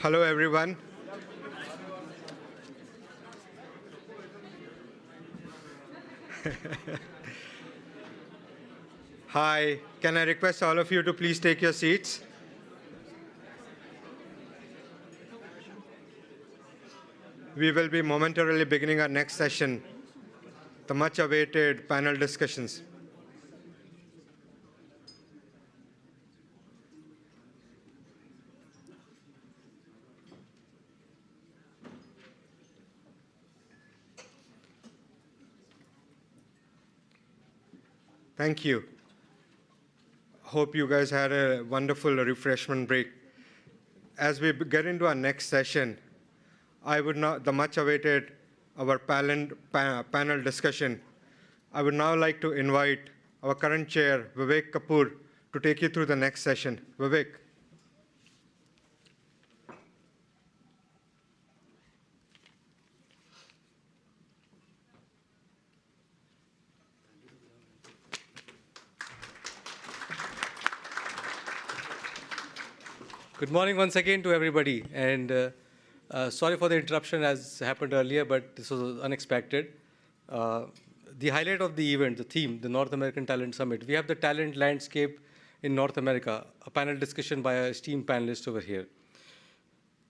Hello, everyone. Hi, can I request all of you to please take your seats? We will be momentarily beginning our next session, the much-awaited panel discussions. Thank you. Hope you guys had a wonderful refreshment break. As we get into our next session, the much-awaited our panel discussion, I would now like to invite our current chair, Vivek Kapoor, to take you through the next session. Vivek. Good morning once again to everybody, and sorry for the interruption as happened earlier, but this was unexpected. The highlight of the event, the theme, the North American Talent Summit, we have the talent landscape in North America, a panel discussion by our esteemed panelists over here.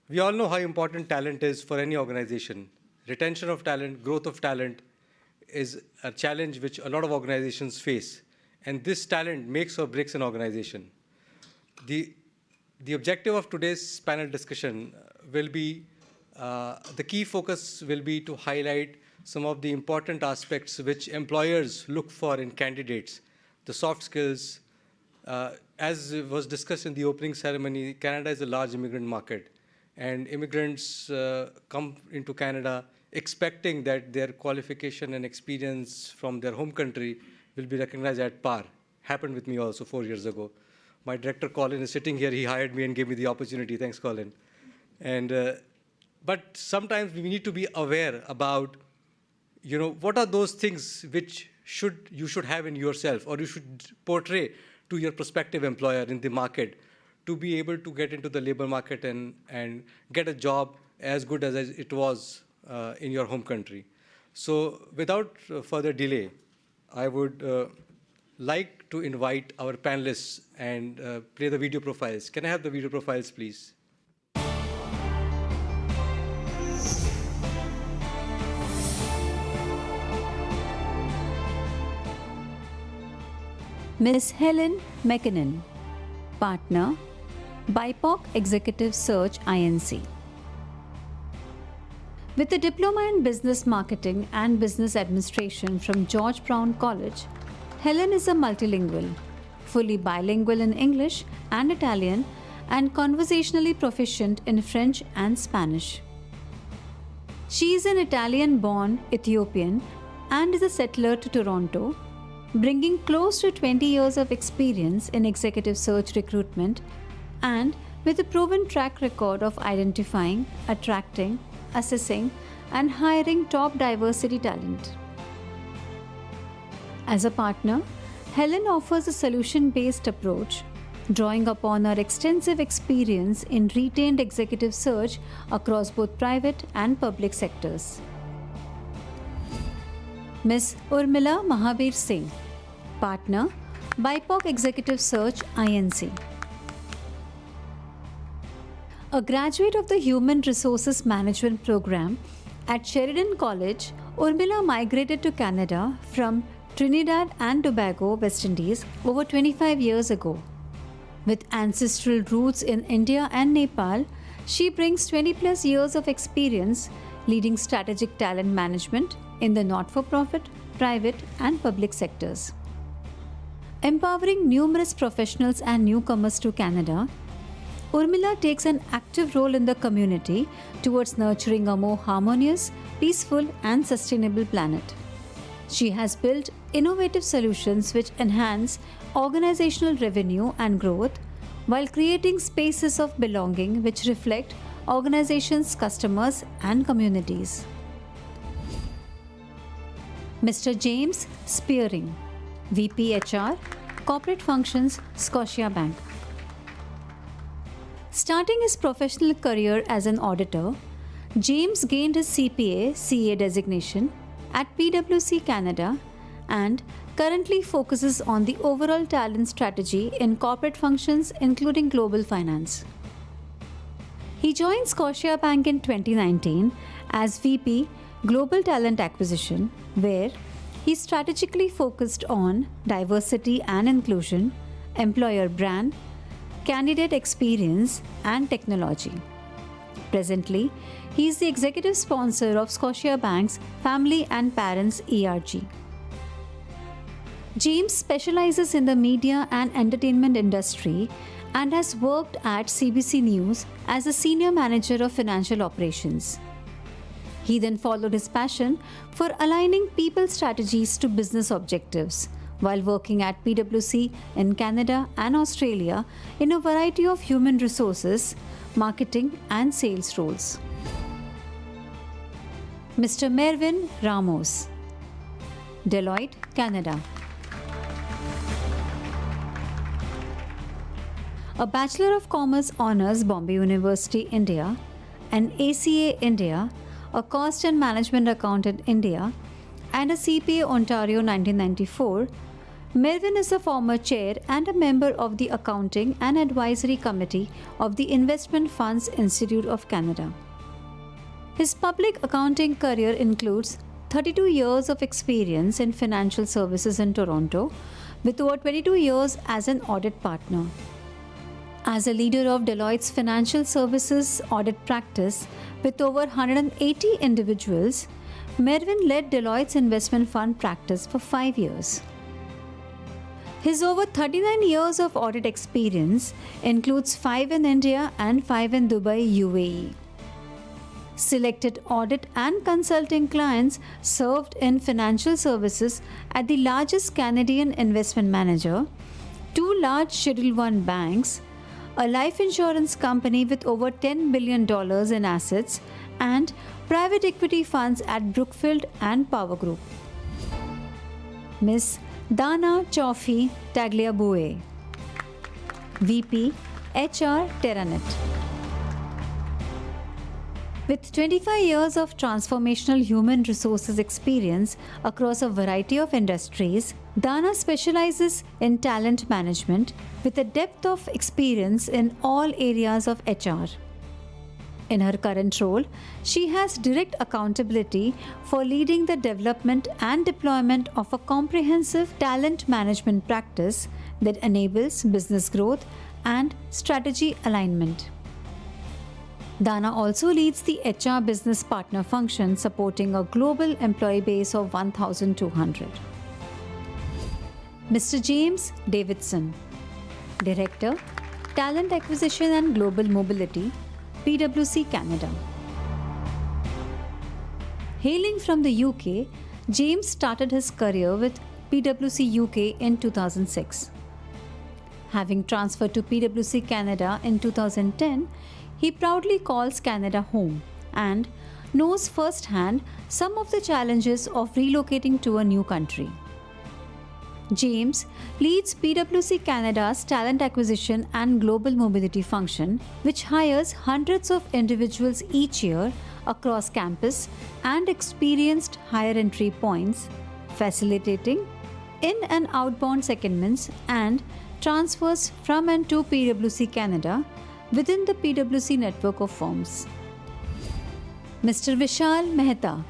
We all know how important talent is for any organization. Retention of talent, growth of talent is a challenge which a lot of organizations face, and this talent makes or breaks an organization. The objective of today's panel discussion will be, the key focus will be to highlight some of the important aspects which employers look for in candidates, the soft skills. As was discussed in the opening ceremony, Canada is a large immigrant market, and immigrants come into Canada expecting that their qualification and experience from their home country will be recognized at par. Happened with me also 4 years ago. My director, Colin, is sitting here. He hired me and gave me the opportunity. Thanks, Colin. But sometimes we need to be aware about, what are those things which you should have in yourself, or you should portray to your prospective employer in the market to be able to get into the labor market and get a job as good as it was in your home country. So without further delay, I would like to invite our panelists and play the video profiles. Can I have the video profiles, please? Ms. Helen McKinnon, Partner, BIPOC Executive Search Inc. With a diploma in Business Marketing and Business Administration from George Brown College, Helen is a multilingual, fully bilingual in English and Italian, and conversationally proficient in French and Spanish. She is an Italian-born Ethiopian and is a settler to Toronto, bringing close to 20 years of experience in executive search recruitment and with a proven track record of identifying, attracting, assessing, and hiring top diversity talent. As a partner, Helen offers a solution-based approach, drawing upon her extensive experience in retained executive search across both private and public sectors. Ms. Urmila Mahavir Singh, Partner, BIPOC Executive Search Inc. A graduate of the Human Resources Management program at Sheridan College, Urmila migrated to Canada from Trinidad and Tobago, West Indies, over 25 years ago. With ancestral roots in India and Nepal, she brings 20+ years of experience leading strategic talent management in the not-for-profit, private, and public sectors. Empowering numerous professionals and newcomers to Canada, Urmila takes an active role in the community towards nurturing a more harmonious, peaceful, and sustainable planet. She has built innovative solutions which enhance organizational revenue and growth while creating spaces of belonging which reflect organizations' customers and communities. Mr. James Spearing, VP HR, Corporate Functions, Scotiabank. Starting his professional career as an auditor, James gained his CPA CA designation at PwC Canada and currently focuses on the overall talent strategy in corporate functions, including global finance. He joined Scotiabank in 2019 as VP Global Talent Acquisition, where he strategically focused on diversity and inclusion, employer brand, candidate experience, and technology. Presently, he is the executive sponsor of Scotiabank's Family and Parents ERG. James specializes in the media and entertainment industry and has worked at CBC News as a senior manager of financial operations. He then followed his passion for aligning people strategies to business objectives while working at PwC in Canada and Australia in a variety of human resources, marketing, and sales roles. Mr. Mervyn Ramos, Deloitte, Canada. A Bachelor of Commerce Honours, Bombay University, India, an ACA India, a Cost and Management Accountant, India, and a CPA Ontario 1994, Mervyn is a former chair and a member of the Accounting and Advisory Committee of the Investment Funds Institute of Canada. His public accounting career includes 32 years of experience in financial services in Toronto, with over 22 years as an audit partner. As a leader of Deloitte's financial services audit practice with over 180 individuals, Mervyn led Deloitte's investment fund practice for 5 years. His over 39 years of audit experience includes 5 in India and 5 in Dubai, UAE. Selected audit and consulting clients served in financial services at the largest Canadian investment manager, 2 large Schedule I banks, a life insurance company with over $10 billion in assets, and private equity funds at Brookfield and Power Group. Ms. Dana Chauffi Tagliabue, VP, HR, Terranet. With 25 years of transformational human resources experience across a variety of industries, Dana specializes in talent management with a depth of experience in all areas of HR. In her current role, she has direct accountability for leading the development and deployment of a comprehensive talent management practice that enables business growth and strategy alignment. Dana also leads the HR business partner function, supporting a global employee base of 1,200. Mr. James Davidson, Director, Talent Acquisition and Global Mobility, PwC Canada. Hailing from the UK, James started his career with PwC UK in 2006. Having transferred to PwC Canada in 2010, he proudly calls Canada home and knows firsthand some of the challenges of relocating to a new country. James leads PwC Canada's talent acquisition and global mobility function, which hires hundreds of individuals each year across campus and experienced higher entry points, facilitating in- and outbound secondments and transfers from and to PwC Canada within the PwC network of firms. Mr. Vishal Mehta,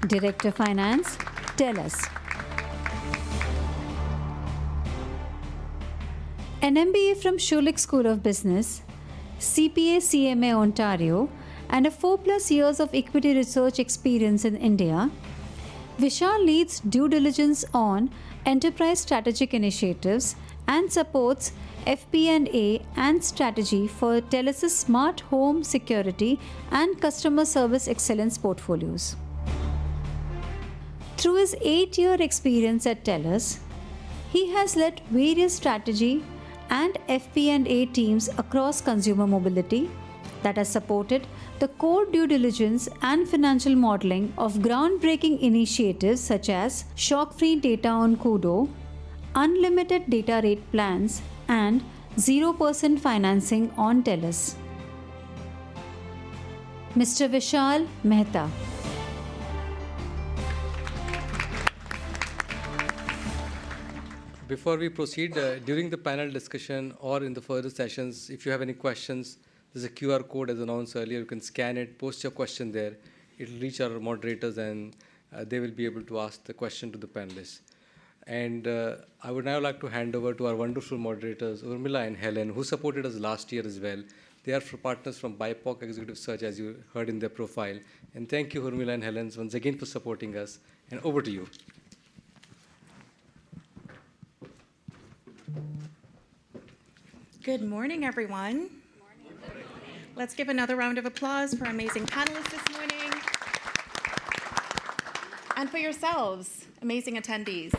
Director Finance, TELUS. An MBA from Schulich School of Business, CPA CMA Ontario, and a 4+ years of equity research experience in India, Vishal leads due diligence on enterprise strategic initiatives and supports FP&A and strategy for TELUS's smart home security and customer service excellence portfolios. Through his 8-year experience at TELUS, he has led various strategy and FP&A teams across consumer mobility that has supported the core due diligence and financial modeling of groundbreaking initiatives such as shock-free data on Kudo, unlimited data rate plans, and 0% financing on TELUS. Mr. Vishal Mehta. Before we proceed, during the panel discussion or in the further sessions, if you have any questions, there's a QR code as announced earlier. You can scan it, post your question there. It will reach our moderators, and they will be able to ask the question to the panelists. And I would now like to hand over to our wonderful moderators, Urmila and Helen, who supported us last year as well. They are partners from BIPOC Executive Search, as you heard in their profile. And thank you, Urmila and Helen, once again for supporting us. And over to you. Good morning, everyone. Let's give another round of applause for our amazing panelists this morning. And for yourselves, amazing attendees.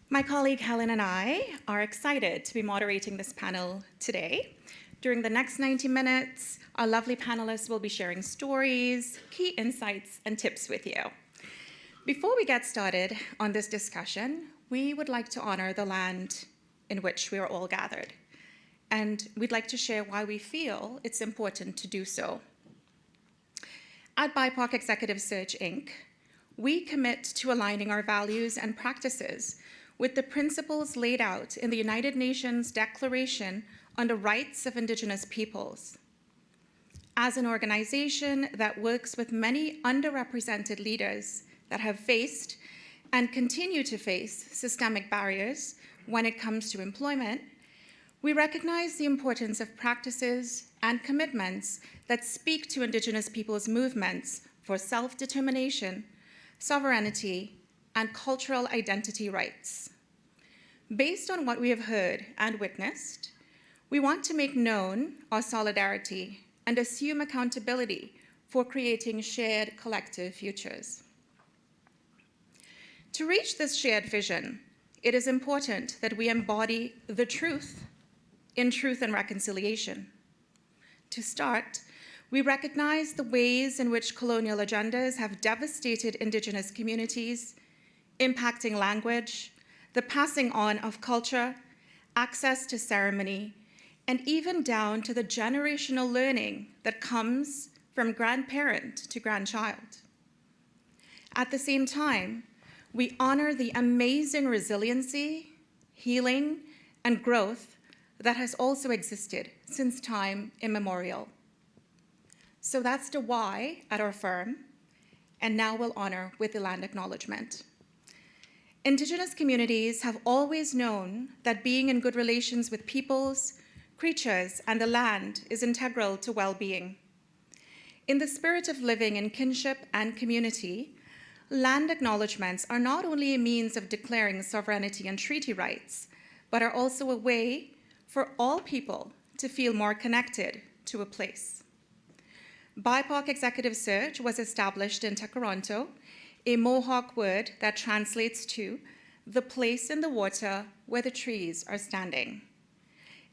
My colleague Helen and I are excited to be moderating this panel today. During the next 90 minutes, our lovely panelists will be sharing stories, key insights, and tips with you. Before we get started on this discussion, we would like to honor the land in which we are all gathered. And we'd like to share why we feel it's important to do so. At BIPOC Executive Search, Inc., we commit to aligning our values and practices with the principles laid out in the United Nations Declaration on the Rights of Indigenous Peoples. As an organization that works with many underrepresented leaders that have faced and continue to face systemic barriers when it comes to employment, we recognize the importance of practices and commitments that speak to Indigenous peoples' movements for self-determination, sovereignty, and cultural identity rights. Based on what we have heard and witnessed, we want to make known our solidarity and assume accountability for creating shared collective futures. To reach this shared vision, it is important that we embody the truth in Truth and Reconciliation. To start, we recognize the ways in which colonial agendas have devastated Indigenous communities, impacting language, the passing on of culture, access to ceremony, and even down to the generational learning that comes from grandparent to grandchild. At the same time, we honor the amazing resiliency, healing, and growth that has also existed since time immemorial. So that's the why at our firm, and now we'll honor with the land acknowledgement. Indigenous communities have always known that being in good relations with peoples, creatures, and the land is integral to well-being. In the spirit of living in kinship and community, land acknowledgements are not only a means of declaring sovereignty and treaty rights, but are also a way for all people to feel more connected to a place. BIPOC Executive Search was established in Takaronto, a Mohawk word that translates to the place in the water where the trees are standing.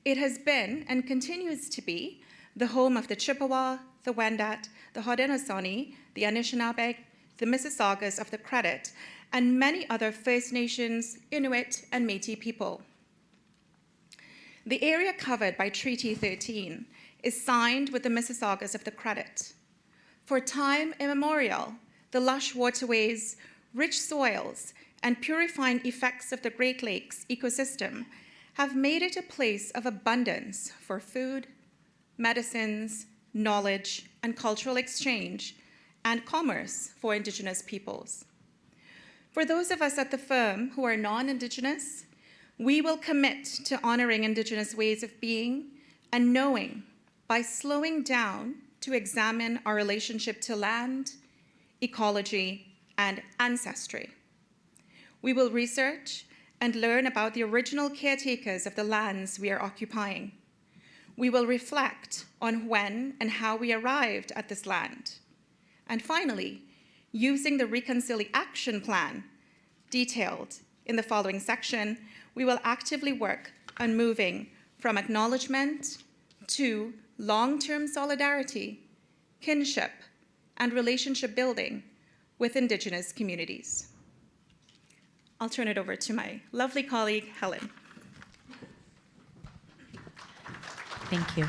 It has been and continues to be the home of the Chippewa, the Wendat, the Haudenosaunee, the Anishinaabe, the Mississaugas of the Credit, and many other First Nations, Inuit, and Métis people. The area covered by Treaty 13 is signed with the Mississaugas of the Credit. For time immemorial, the lush waterways, rich soils, and purifying effects of the Great Lakes ecosystem have made it a place of abundance for food, medicines, knowledge, and cultural exchange, and commerce for Indigenous peoples. For those of us at the firm who are non-Indigenous, we will commit to honoring Indigenous ways of being and knowing by slowing down to examine our relationship to land, ecology, and ancestry. We will research and learn about the original caretakers of the lands we are occupying. We will reflect on when and how we arrived at this land. And finally, using the Reconciliation Action Plan detailed in the following section, we will actively work on moving from acknowledgement to long-term solidarity, kinship, and relationship building with Indigenous communities. I'll turn it over to my lovely colleague, Helen. Thank you.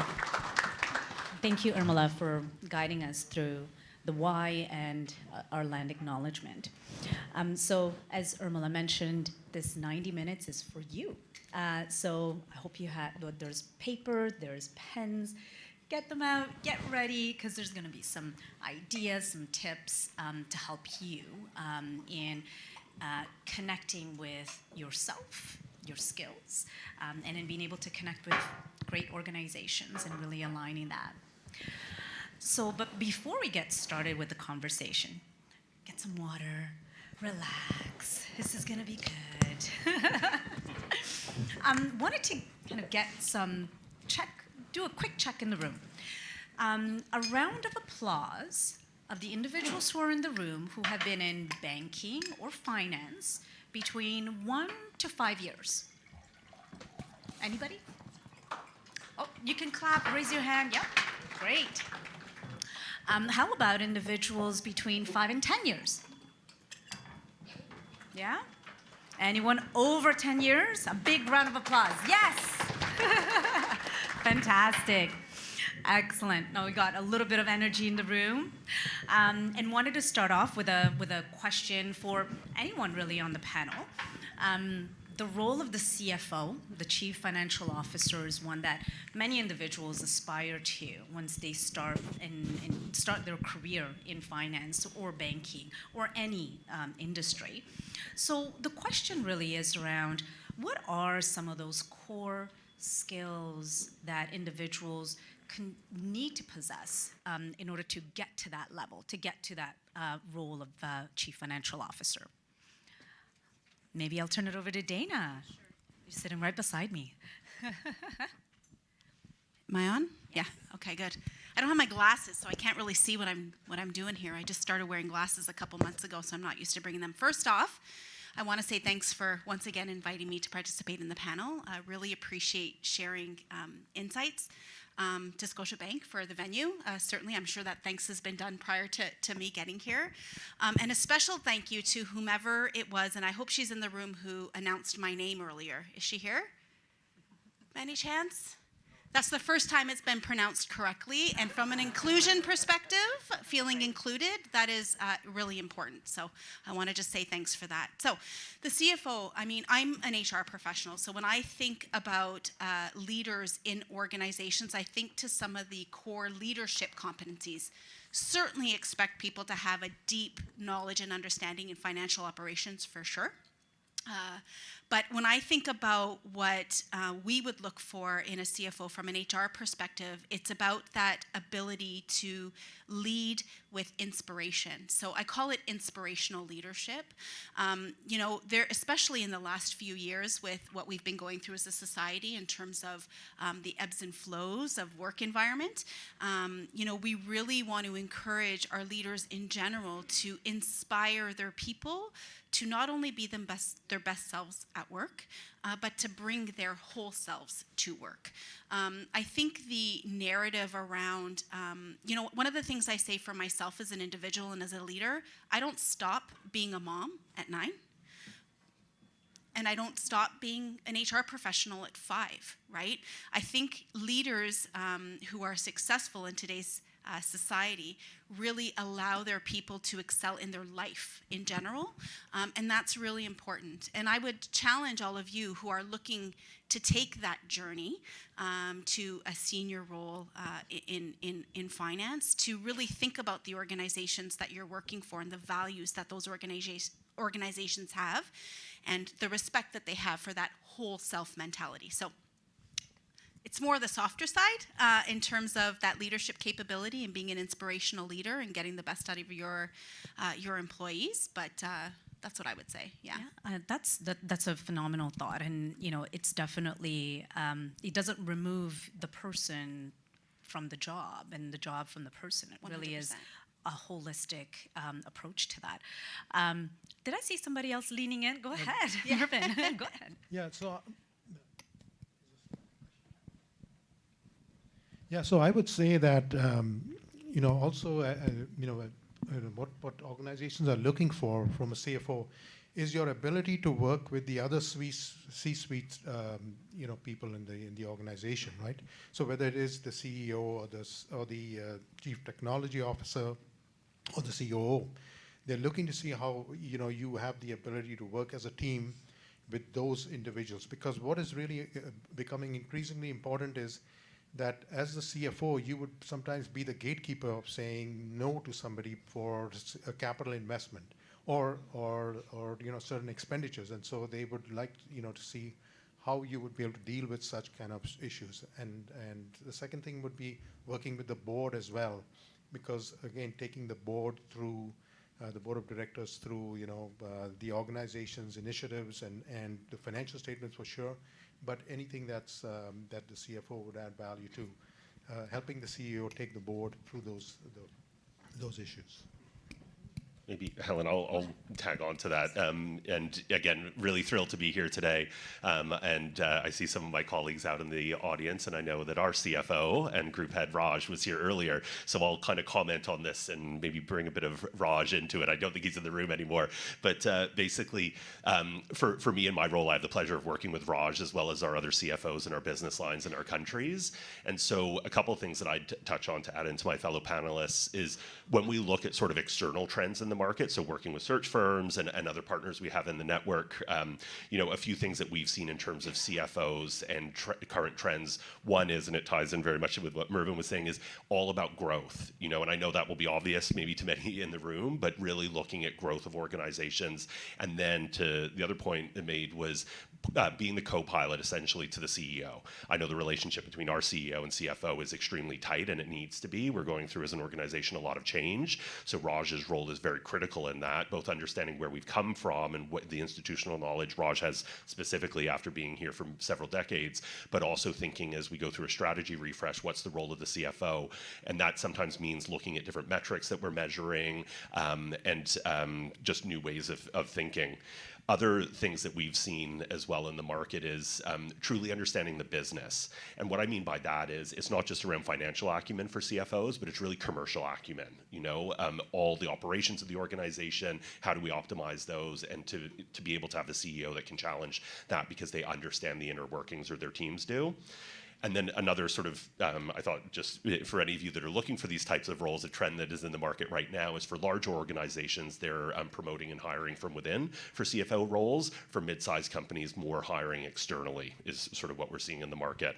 Thank you, Urmila, for guiding us through the why and our land acknowledgement. So as Urmila mentioned, this 90 minutes is for you. So I hope you have, there's paper, there's pens, get them out, get ready, because there's gonna be some ideas, some tips to help you in connecting with yourself, your skills, and in being able to connect with great organizations and really aligning that. So, but before we get started with the conversation, get some water, relax. This is gonna be good. Wanted to kind of get some do a quick check in the room. A round of applause of the individuals who are in the room who have been in banking or finance between 1 to 5 years. Anybody? Oh, you can clap, raise your hand. Yep, great. How about individuals between 5 and 10 years? Yeah? Anyone over 10 years? A big round of applause. Yes! Fantastic. Excellent. Now we got a little bit of energy in the room. And wanted to start off with a question for anyone really on the panel. The role of the CFO, the Chief Financial Officer, is one that many individuals aspire to once they start start their career in finance or banking or any industry. So the question really is around what are some of those core skills that individuals need to possess in order to get to that level, to get to that role of Chief Financial Officer? Maybe I'll turn it over to Dana. Sure. You're sitting right beside me. Am I on? Yeah. Okay, good. I don't have my glasses, so I can't really see what I'm doing here. I just started wearing glasses a couple months ago, so I'm not used to bringing them. First off, I want to say thanks for once again inviting me to participate in the panel. I really appreciate sharing insights to Scotiabank for the venue. Certainly, I'm sure that thanks has been done prior to me getting here. And a special thank you to whomever it was, and I hope she's in the room, who announced my name earlier. Is she here? By any chance? That's the first time it's been pronounced correctly, and from an inclusion perspective, feeling included, that is really important. So I want to just say thanks for that. So the CFO, I mean, I'm an HR professional, so when I think about leaders in organizations, I think to some of the core leadership competencies. Certainly expect people to have a deep knowledge and understanding in financial operations, for sure. But when I think about what we would look for in a CFO from an HR perspective, it's about that ability to lead with inspiration. So I call it inspirational leadership. You know, there, especially in the last few years with what we've been going through as a society in terms of the ebbs and flows of work environment, you know, we really want to encourage our leaders in general to inspire their people to not only be their best selves at work, but to bring their whole selves to work. I think the narrative around, you know, one of the things I say for myself as an individual and as a leader, I don't stop being a mom at 9, and I don't stop being an HR professional at 5, right? I think leaders who are successful in today's society really allow their people to excel in their life in general, and that's really important. And I would challenge all of you who are looking to take that journey to a senior role in finance to really think about the organizations that you're working for and the values that those organizations have and the respect that they have for that whole self mentality. So it's more the softer side in terms of that leadership capability and being an inspirational leader and getting the best out of your employees. But that's what I would say. Yeah. That's a phenomenal thought, and you know, it's definitely it doesn't remove the person from the job and the job from the person. It 100%. Really is a holistic approach to that. Did I see somebody else leaning in? Go ahead, Mervyn. Go ahead. Yeah. So I would say that you know, also you know, what organizations are looking for from a CFO is your ability to work with the other C-suite, people in the organization, right? So whether it is the CEO or the chief technology officer or the COO, they're looking to see how you have the ability to work as a team with those individuals. Because what is really becoming increasingly important is that as the CFO, you would sometimes be the gatekeeper of saying no to somebody for a capital investment or certain expenditures, and so they would like to see how you would be able to deal with such kind of issues. And the second thing would be working with the board as well, because again, taking the board through the board of directors through the organization's initiatives and the financial statements for sure, but anything that's that the CFO would add value to, helping the CEO take the board through those issues. Maybe, Helen, I'll tag on to that. And again, really thrilled to be here today. I see some of my colleagues out in the audience, and I know that our CFO and group head Raj was here earlier. So I'll kind of comment on this and maybe bring a bit of Raj into it. I don't think he's in the room anymore. But basically, for me in my role, I have the pleasure of working with Raj as well as our other CFOs in our business lines in our countries. And so a couple of things that I'd touch on to add into my fellow panelists is when we look at sort of external trends in the market, so working with search firms and other partners we have in the network, a few things that we've seen in terms of CFOs and current trends. One is, and it ties in very much with what Mervyn was saying, is all about growth. And I know that will be obvious maybe to many in the room, but really looking at growth of organizations. And then to the other point it made was being the co-pilot essentially to the CEO. I know the relationship between our CEO and CFO is extremely tight, and it needs to be. We're going through as an organization a lot of change. So Raj's role is very critical in that, both understanding where we've come from and what the institutional knowledge Raj has specifically after being here for several decades, but also thinking as we go through a strategy refresh, what's the role of the CFO? And that sometimes means looking at different metrics that we're measuring and just new ways of thinking. Other things that we've seen as well in the market is truly understanding the business. And what I mean by that is it's not just around financial acumen for CFOs, but it's really commercial acumen. All the operations of the organization, how do we optimize those, and to be able to have a CEO that can challenge that because they understand the inner workings, or their teams do. And then another sort of, I thought just for any of you that are looking for these types of roles, a trend that is in the market right now is for larger organizations, they're promoting and hiring from within for CFO roles. For mid-sized companies, more hiring externally is sort of what we're seeing in the market.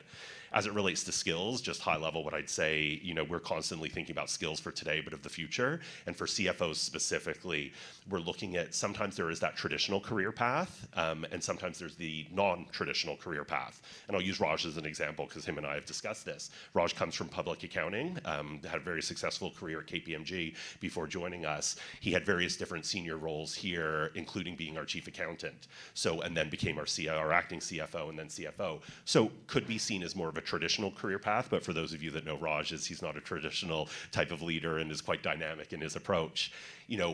As it relates to skills, just high level, what I'd say, we're constantly thinking about skills for today, but of the future. And for CFOs specifically, we're looking at sometimes there is that traditional career path, and sometimes there's the non-traditional career path. And I'll use Raj as an example because him and I have discussed this. Raj comes from public accounting, had a very successful career at KPMG before joining us. He had various different senior roles here, including being our chief accountant. And then became our acting CFO and then CFO. So could be seen as more of a traditional career path, but for those of you that know Raj, he's not a traditional type of leader and is quite dynamic in his approach.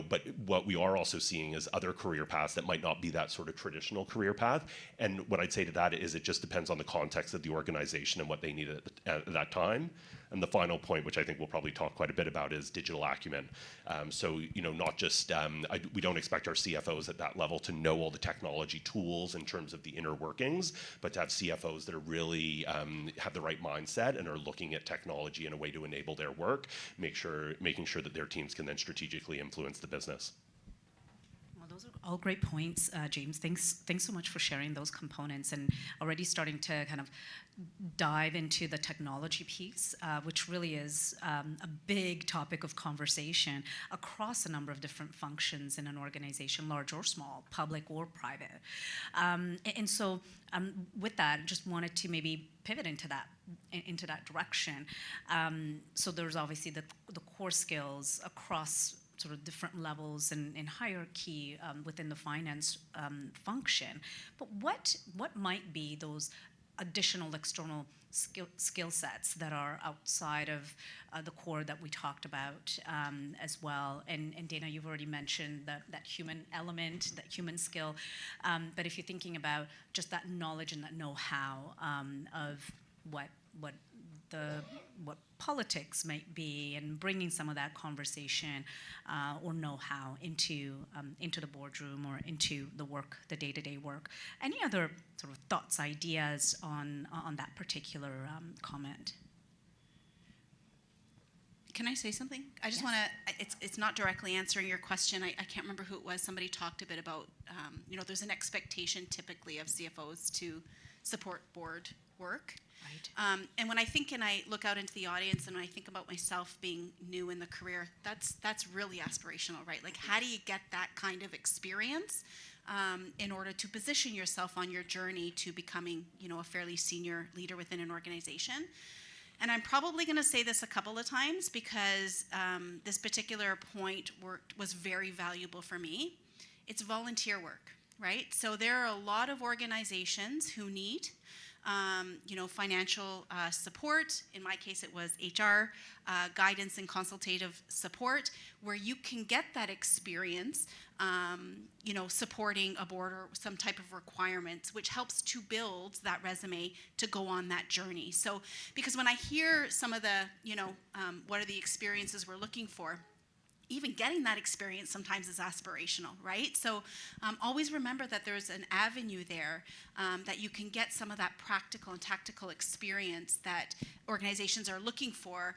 But what we are also seeing is other career paths that might not be that sort of traditional career path. And what I'd say to that is it just depends on the context of the organization and what they need at that time. And the final point, which I think we'll probably talk quite a bit about, is digital acumen. Not just, we don't expect our CFOs at that level to know all the technology tools in terms of the inner workings, but to have CFOs that are really have the right mindset and are looking at technology in a way to enable their work, making sure that their teams can then strategically influence the business. Those are all great points, James. Thanks so much for sharing those components and already starting to kind of dive into the technology piece, which really is a big topic of conversation across a number of different functions in an organization, large or small, public or private. So with that, just wanted to maybe pivot into that direction. So there's obviously the core skills across sort of different levels and hierarchy within the finance function. But what might be those additional external skill sets that are outside of the core that we talked about as well? And Dana, you've already mentioned that human element, that human skill. But if you're thinking about just that knowledge and that know-how of what what politics might be, and bringing some of that conversation or know-how into the boardroom or into the work, the day-to-day work. Any other sort of thoughts, ideas on that particular comment? Can I say something? I just want to, it's not directly answering your question. I can't remember who it was. Somebody talked a bit about, there's an expectation typically of CFOs to support board work. Right. And when I think and I look out into the audience and I think about myself being new in the career, that's really aspirational, right? Like, how do you get that kind of experience in order to position yourself on your journey to becoming, a fairly senior leader within an organization? And I'm probably going to say this a couple of times because this particular point was very valuable for me. It's volunteer work, right? So there are a lot of organizations who need financial support. In my case, it was HR, guidance and consultative support, where you can get that experience, supporting a board or some type of requirements, which helps to build that resume to go on that journey. So, because when I hear some of the, what are the experiences we're looking for, even getting that experience sometimes is aspirational, right? So always remember that there's an avenue there that you can get some of that practical and tactical experience that organizations are looking for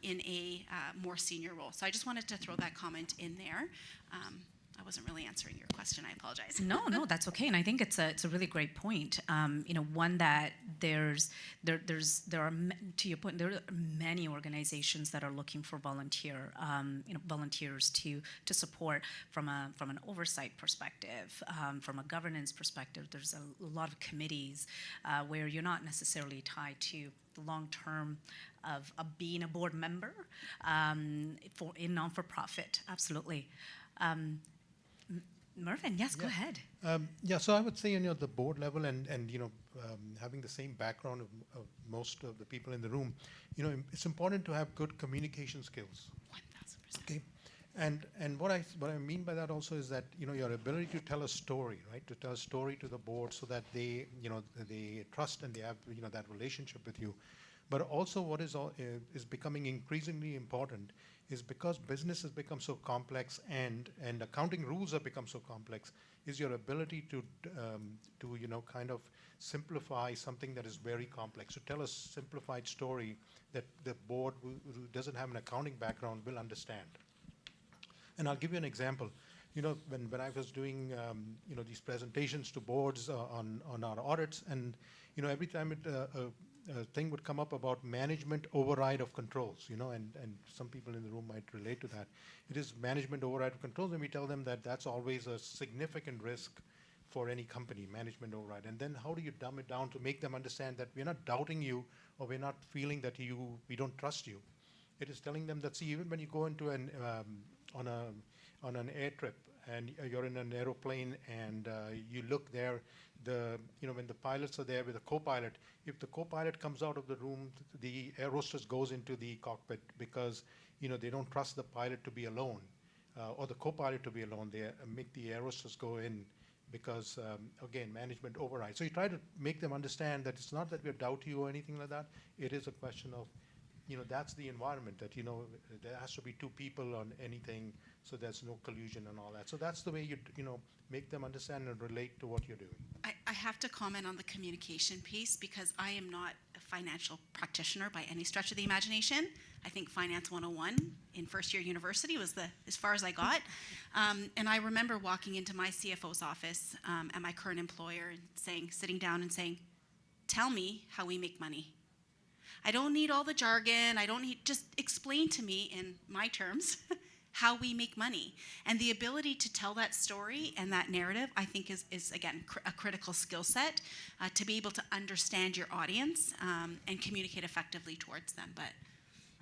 in a more senior role. So I just wanted to throw that comment in there. I wasn't really answering your question. I apologize. No, that's okay. And I think it's a really great point. One that there are, to your point, there are many organizations that are looking for volunteers to support from an oversight perspective, from a governance perspective. There's a lot of committees where you're not necessarily tied to the long term of being a board member in non-for-profit. Absolutely. Mervyn, yes, go ahead. So I would say, the board level and having the same background of most of the people in the room, it's important to have good communication skills. 1000%. Okay. And what I mean by that also is that, your ability to tell a story, right? To tell a story to the board so that they, they trust and they have, that relationship with you. But also what is becoming increasingly important is because business has become so complex and accounting rules have become so complex, is your ability to kind of simplify something that is very complex. To tell a simplified story that the board who doesn't have an accounting background will understand. And I'll give you an example. When I was doing these presentations to boards on our audits, and every time a thing would come up about management override of controls, and some people in the room might relate to that. It is management override of controls, and we tell them that that's always a significant risk for any company, management override. And then how do you dumb it down to make them understand that we're not doubting you or we're not feeling that we don't trust you. It is telling them that, see, even when you go into on an air trip and you're in an aeroplane and you look there, when the pilots are there with a co-pilot, if the co-pilot comes out of the room, the air hostess goes into the cockpit because they don't trust the pilot to be alone or the co-pilot to be alone. They make the air hostess go in because again, management override. So you try to make them understand that it's not that we doubt you or anything like that. It is a question of that's the environment that there has to be two people on anything, so there's no collusion and all that. So that's the way you make them understand and relate to what you're doing. I have to comment on the communication piece because I am not a financial practitioner by any stretch of the imagination. I think Finance 101 in first year university was as far as I got. And I remember walking into my CFO's office at my current employer and sitting down and saying, tell me how we make money. I don't need all the jargon. Just explain to me in my terms how we make money. And the ability to tell that story and that narrative, I think is again, a critical skill set to be able to understand your audience and communicate effectively towards them.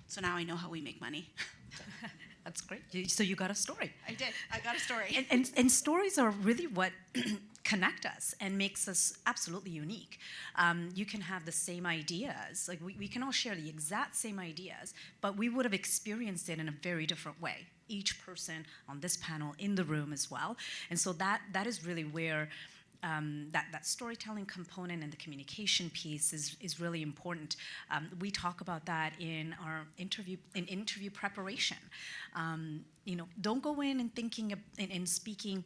So now I know how we make money. That's great. So you got a story. I did. I got a story. And stories are really what connect us and makes us absolutely unique. You can have the same ideas. Like we can all share the exact same ideas, but we would have experienced it in a very different way. Each person on this panel, in the room as well. And so that is really where that storytelling component and the communication piece is really important. We talk about that in our interview preparation. Don't go in and thinking and speaking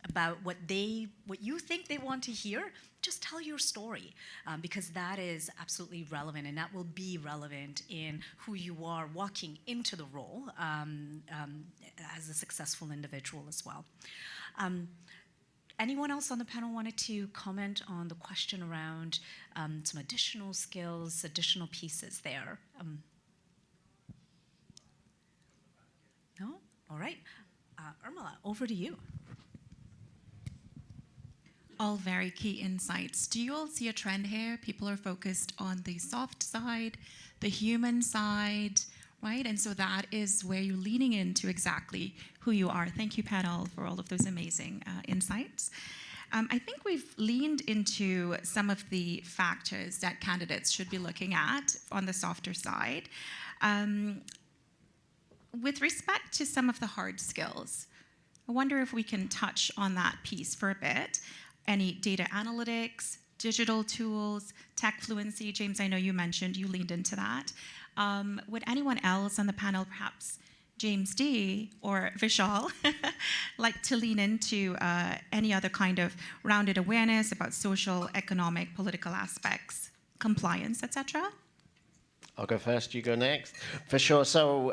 about what you think they want to hear. Just tell your story, because that is absolutely relevant, and that will be relevant in who you are walking into the role as a successful individual as well. Anyone else on the panel wanted to comment on the question around some additional skills, additional pieces there? No? All right. Urmila, over to you. All very key insights. Do you all see a trend here? People are focused on the soft side, the human side, right? And so that is where you're leaning into exactly who you are. Thank you, panel, for all of those amazing insights. I think we've leaned into some of the factors that candidates should be looking at on the softer side. With respect to some of the hard skills, I wonder if we can touch on that piece for a bit. Any data analytics, digital tools, tech fluency. James, I know you mentioned you leaned into that. Would anyone else on the panel, perhaps James D. or Vishal, like to lean into any other kind of rounded awareness about social, economic, political aspects, compliance, etc.? I'll go first, you go next. For sure. So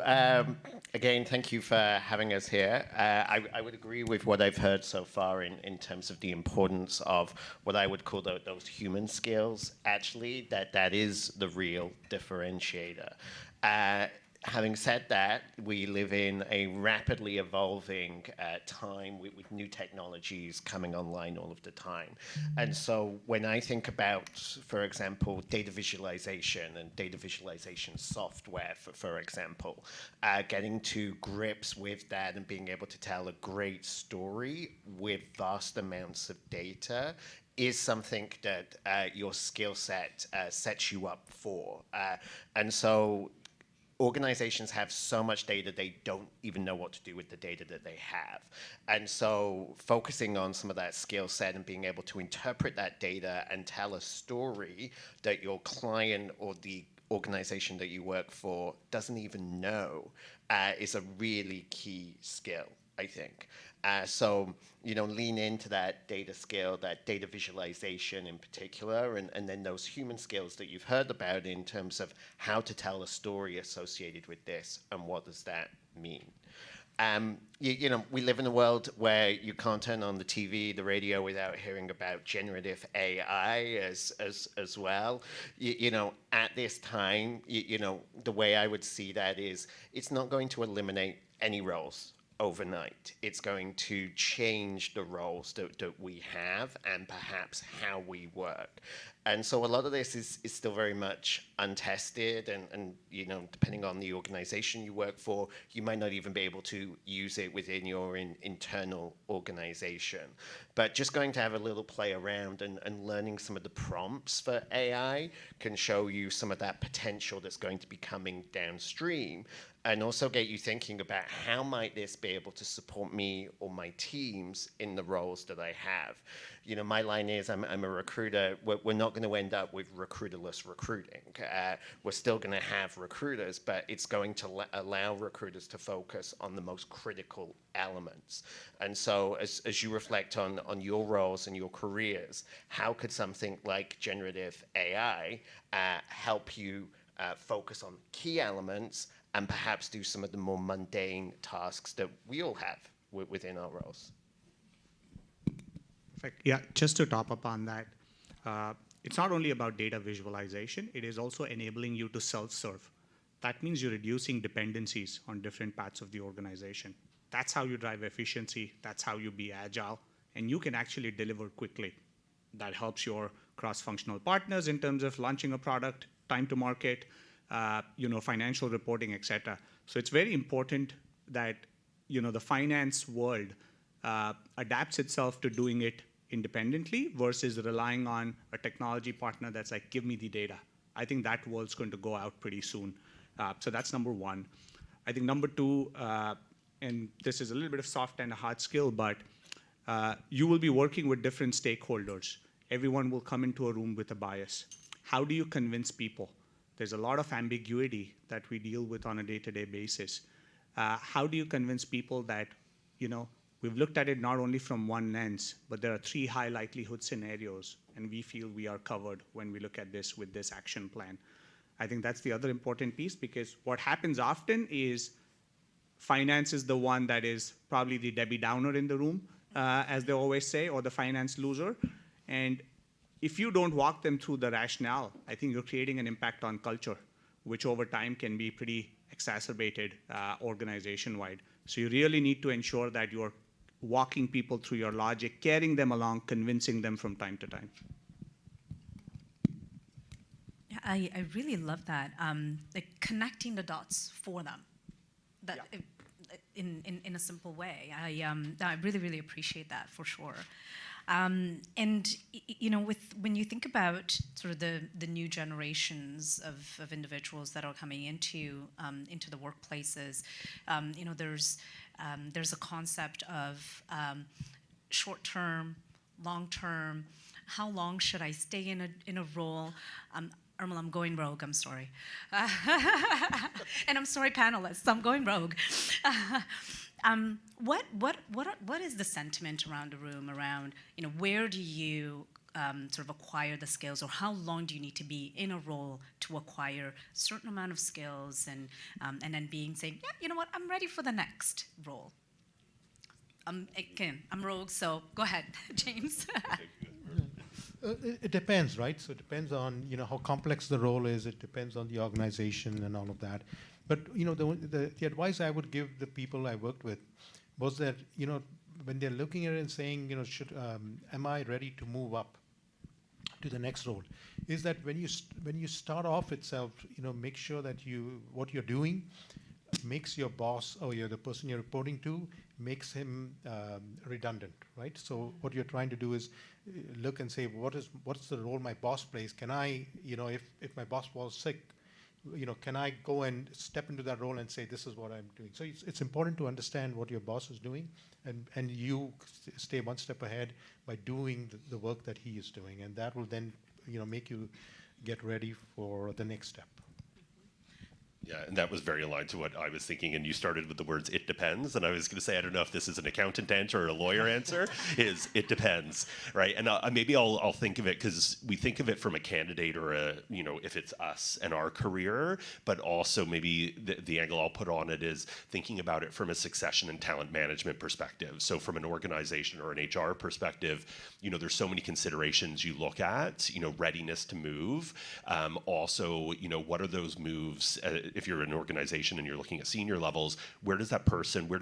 again, thank you for having us here. I would agree with what I've heard so far in terms of the importance of what I would call those human skills, actually, that is the real differentiator. Having said that, we live in a rapidly evolving time with new technologies coming online all of the time. And so when I think about, for example, data visualization and data visualization software, for example, getting to grips with that and being able to tell a great story with vast amounts of data is something that your skill set sets you up for. And so organizations have so much data, they don't even know what to do with the data that they have. And so focusing on some of that skill set and being able to interpret that data and tell a story that your client or the organization that you work for doesn't even know is a really key skill, I think. So, lean into that data skill, that data visualization in particular, and then those human skills that you've heard about in terms of how to tell a story associated with this and what does that mean. We live in a world where you can't turn on the TV, the radio without hearing about generative AI as well. At this time, the way I would see that is it's not going to eliminate any roles overnight. It's going to change the roles that we have and perhaps how we work. And so a lot of this is still very much untested and depending on the organization you work for, you might not even be able to use it within your internal organization. But just going to have a little play around and learning some of the prompts for AI can show you some of that potential that's going to be coming downstream, and also get you thinking about how might this be able to support me or my teams in the roles that I have. My line is I'm a recruiter. We're not going to end up with recruiterless recruiting. We're still going to have recruiters, but it's going to allow recruiters to focus on the most critical elements. And so as you reflect on your roles and your careers, how could something like generative AI help you focus on key elements and perhaps do some of the more mundane tasks that we all have within our roles? Perfect. Yeah, just to top up on that, it's not only about data visualization, it is also enabling you to self-serve. That means you're reducing dependencies on different parts of the organization. That's how you drive efficiency, that's how you be agile, and you can actually deliver quickly. That helps your cross-functional partners in terms of launching a product, time to market, financial reporting, et cetera. So it's very important that the finance world adapts itself to doing it independently versus relying on a technology partner that's like, give me the data. I think that world's going to go out pretty soon. So that's number one. I think number two, and this is a little bit of soft and a hard skill, but You will be working with different stakeholders. Everyone will come into a room with a bias. How do you convince people? There's a lot of ambiguity that we deal with on a day-to-day basis. How do you convince people that, we've looked at it not only from one lens, but there are 3 high likelihood scenarios, and we feel we are covered when we look at this with this action plan. I think that's the other important piece, because what happens often is finance is the one that is probably the Debbie Downer in the room, as they always say, or the finance loser. And if you don't walk them through the rationale, I think you're creating an impact on culture, which over time can be pretty exacerbated organization-wide. So you really need to ensure that you're walking people through your logic, carrying them along, convincing them from time to time. Yeah, I really love that. Like connecting the dots for them. That in a simple way. I really, really appreciate that for sure. And when you think about sort of the new generations of individuals that are coming into the workplaces, there's a concept of short-term, long-term. How long should I stay in a role? Irmal, I'm going rogue, I'm sorry. And I'm sorry, panelists, I'm going rogue. What is the sentiment around the room around, where do you sort of acquire the skills, or how long do you need to be in a role to acquire a certain amount of skills, and then saying, yeah, you know what, I'm ready for the next role. Again, I'm rogue, so go ahead, James. It depends, right? So it depends on how complex the role is. It depends on the organization and all of that. But the advice I would give the people I worked with was that when they're looking at it and saying am I ready to move up to the next role, is that when you start off itself, make sure that what you're doing makes your boss or the person you're reporting to makes him redundant, right? So what you're trying to do is look and say, what's the role my boss plays? Can I, if my boss was sick, can I go and step into that role and say, this is what I'm doing? So it's important to understand what your boss is doing, and you stay one step ahead by doing the work that he is doing, and that will then make you get ready for the next step. Yeah, and that was very aligned to what I was thinking. And you started with the words "it depends," and I was going to say, I don't know if this is an accountant answer or a lawyer answer. Is it depends, right? And maybe I'll think of it because we think of it from a candidate or if it's us and our career, but also maybe the angle I'll put on it is thinking about it from a succession and talent management perspective. So from an organization or an HR perspective, there's so many considerations you look at. Readiness to move. Also, what are those moves? If you're an organization and you're looking at senior levels, where do